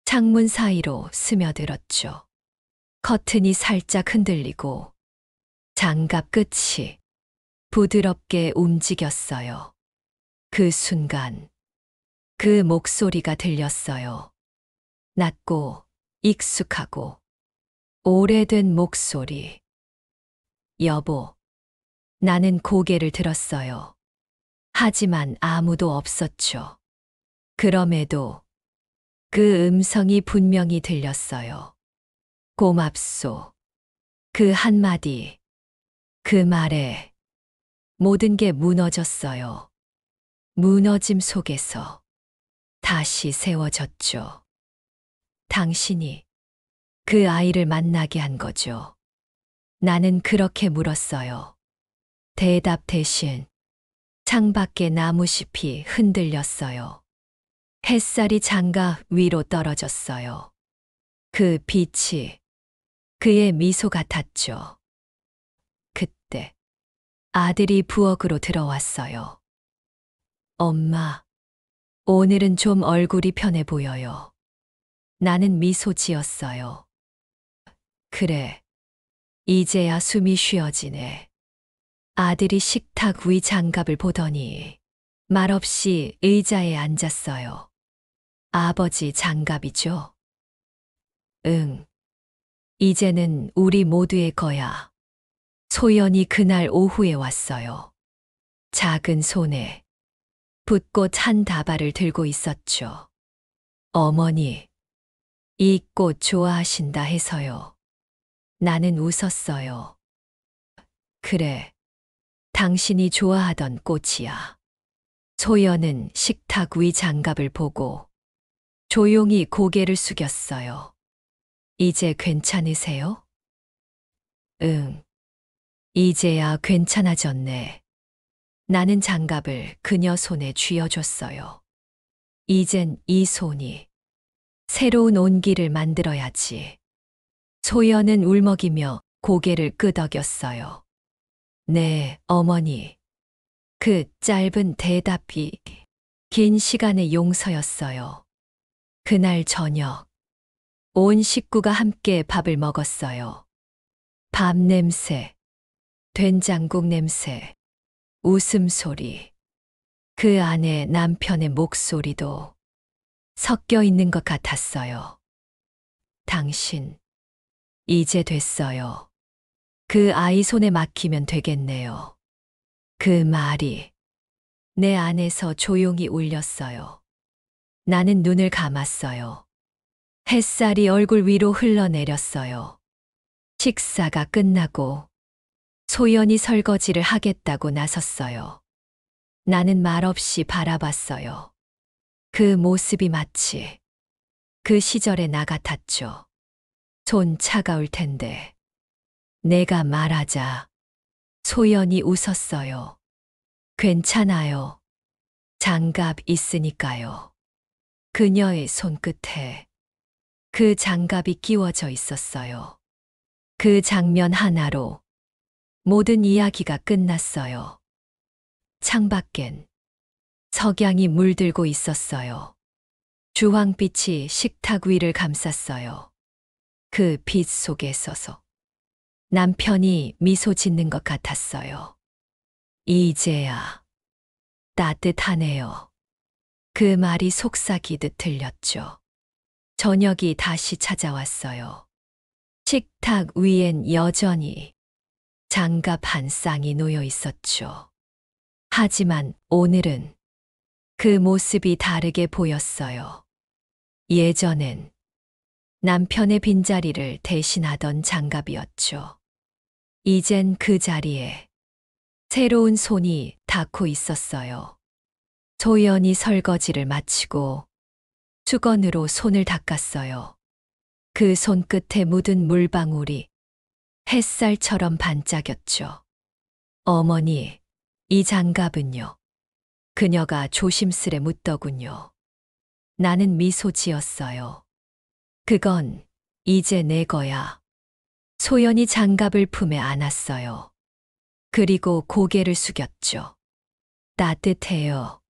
창문 사이로 스며들었죠. 커튼이 살짝 흔들리고 장갑 끝이 부드럽게 움직였어요. 그 순간 그 목소리가 들렸어요. 낮고 익숙하고 오래된 목소리. 여보. 나는 고개를 들었어요. 하지만 아무도 없었죠. 그럼에도 그 음성이 분명히 들렸어요. 고맙소. 그 한마디, 그 말에 모든 게 무너졌어요. 무너짐 속에서 다시 세워졌죠. 당신이 그 아이를 만나게 한 거죠. 나는 그렇게 물었어요. 대답 대신 창밖에 나무잎이 흔들렸어요. 햇살이 장갑 위로 떨어졌어요. 그 빛이 그의 미소 같았죠. 그때 아들이 부엌으로 들어왔어요. 엄마, 오늘은 좀 얼굴이 편해 보여요. 나는 미소 지었어요. 그래, 이제야 숨이 쉬어지네. 아들이 식탁 위 장갑을 보더니 말없이 의자에 앉았어요. 아버지 장갑이죠? 응. 이제는 우리 모두의 거야. 소연이 그날 오후에 왔어요. 작은 손에 붓꽃 한 다발을 들고 있었죠. 어머니, 이 꽃 좋아하신다 해서요. 나는 웃었어요. 그래, 당신이 좋아하던 꽃이야. 소연은 식탁 위 장갑을 보고 조용히 고개를 숙였어요. 이제 괜찮으세요? 응. 이제야 괜찮아졌네. 나는 장갑을 그녀 손에 쥐어줬어요. 이젠 이 손이 새로운 온기를 만들어야지. 소연은 울먹이며 고개를 끄덕였어요. 네, 어머니. 그 짧은 대답이 긴 시간의 용서였어요. 그날 저녁, 온 식구가 함께 밥을 먹었어요. 밥 냄새, 된장국 냄새, 웃음소리, 그 안에 남편의 목소리도 섞여 있는 것 같았어요. 당신, 이제 됐어요. 그 아이 손에 맡기면 되겠네요. 그 말이 내 안에서 조용히 울렸어요. 나는 눈을 감았어요. 햇살이 얼굴 위로 흘러내렸어요. 식사가 끝나고 소연이 설거지를 하겠다고 나섰어요. 나는 말없이 바라봤어요. 그 모습이 마치 그 시절의 나 같았죠. 손 차가울 텐데. 내가 말하자 소연이 웃었어요. 괜찮아요. 장갑 있으니까요. 그녀의 손끝에 그 장갑이 끼워져 있었어요. 그 장면 하나로 모든 이야기가 끝났어요. 창밖엔 석양이 물들고 있었어요. 주황빛이 식탁 위를 감쌌어요. 그 빛 속에 서서 남편이 미소 짓는 것 같았어요. 이제야 따뜻하네요. 그 말이 속삭이듯 들렸죠. 저녁이 다시 찾아왔어요. 식탁 위엔 여전히 장갑 한 쌍이 놓여 있었죠. 하지만 오늘은 그 모습이 다르게 보였어요. 예전엔 남편의 빈자리를 대신하던 장갑이었죠. 이젠 그 자리에 새로운 손이 닿고 있었어요. 소연이 설거지를 마치고 수건으로 손을 닦았어요. 그 손끝에 묻은 물방울이 햇살처럼 반짝였죠. 어머니, 이 장갑은요? 그녀가 조심스레 묻더군요. 나는 미소 지었어요. 그건 이제 내 거야. 소연이 장갑을 품에 안았어요. 그리고 고개를 숙였죠. 따뜻해요.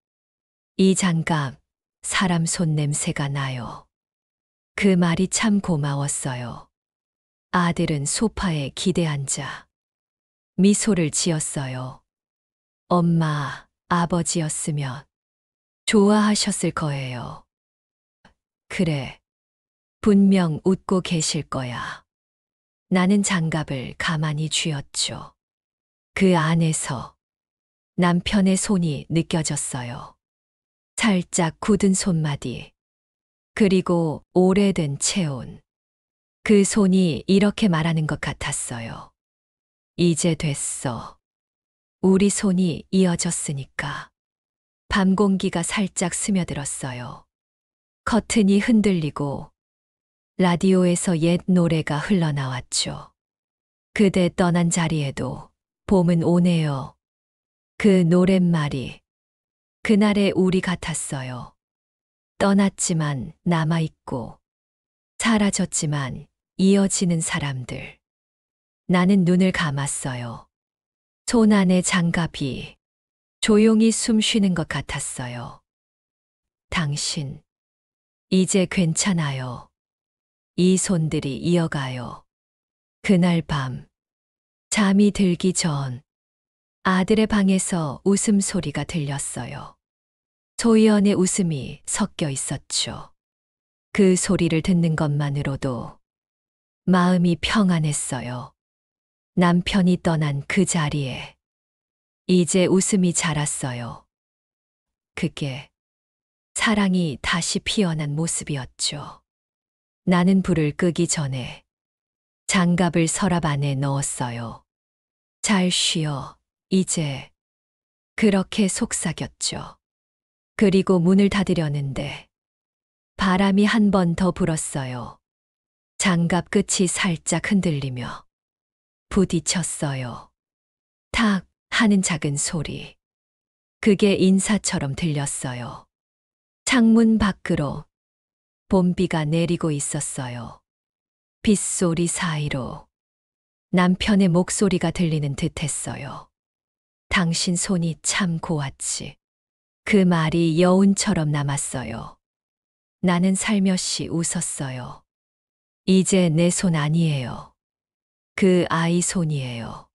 이 장갑, 사람 손 냄새가 나요. 그 말이 참 고마웠어요. 아들은 소파에 기대앉아 미소를 지었어요. 엄마, 아버지였으면 좋아하셨을 거예요. 그래, 분명 웃고 계실 거야. 나는 장갑을 가만히 쥐었죠. 그 안에서 남편의 손이 느껴졌어요. 살짝 굳은 손마디, 그리고 오래된 체온. 그 손이 이렇게 말하는 것 같았어요. 이제 됐어. 우리 손이 이어졌으니까. 밤 공기가 살짝 스며들었어요. 커튼이 흔들리고 라디오에서 옛 노래가 흘러나왔죠. 그대 떠난 자리에도 봄은 오네요. 그 노랫말이 그날의 우리 같았어요. 떠났지만 남아있고 사라졌지만 이어지는 사람들. 나는 눈을 감았어요. 손 안에 장갑이 조용히 숨 쉬는 것 같았어요. 당신, 이제 괜찮아요. 이 손들이 이어가요. 그날 밤, 잠이 들기 전 아들의 방에서 웃음소리가 들렸어요. 소연의 웃음이 섞여 있었죠. 그 소리를 듣는 것만으로도 마음이 평안했어요. 남편이 떠난 그 자리에 이제 웃음이 자랐어요. 그게 사랑이 다시 피어난 모습이었죠. 나는 불을 끄기 전에 장갑을 서랍 안에 넣었어요. 잘 쉬어, 이제. 그렇게 속삭였죠. 그리고 문을 닫으려는데 바람이 한 번 더 불었어요. 장갑 끝이 살짝 흔들리며 부딪혔어요. 탁 하는 작은 소리. 그게 인사처럼 들렸어요. 창문 밖으로 봄비가 내리고 있었어요. 빗소리 사이로 남편의 목소리가 들리는 듯했어요. 당신 손이 참 고왔지. 그 말이 여운처럼 남았어요. 나는 살며시 웃었어요. 이제 내 손 아니에요. 그 아이 손이에요.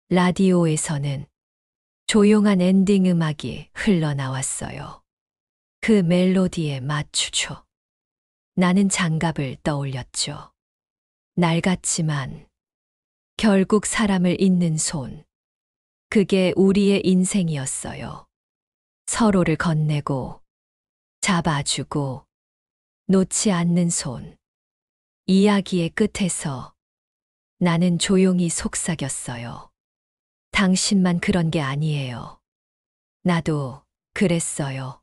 라디오에서는 조용한 엔딩 음악이 흘러나왔어요. 그 멜로디에 맞추죠. 나는 장갑을 떠올렸죠. 낡았지만 결국 사람을 잇는 손. 그게 우리의 인생이었어요. 서로를 건네고 잡아주고 놓지 않는 손. 이야기의 끝에서 나는 조용히 속삭였어요. 당신만 그런 게 아니에요. 나도 그랬어요.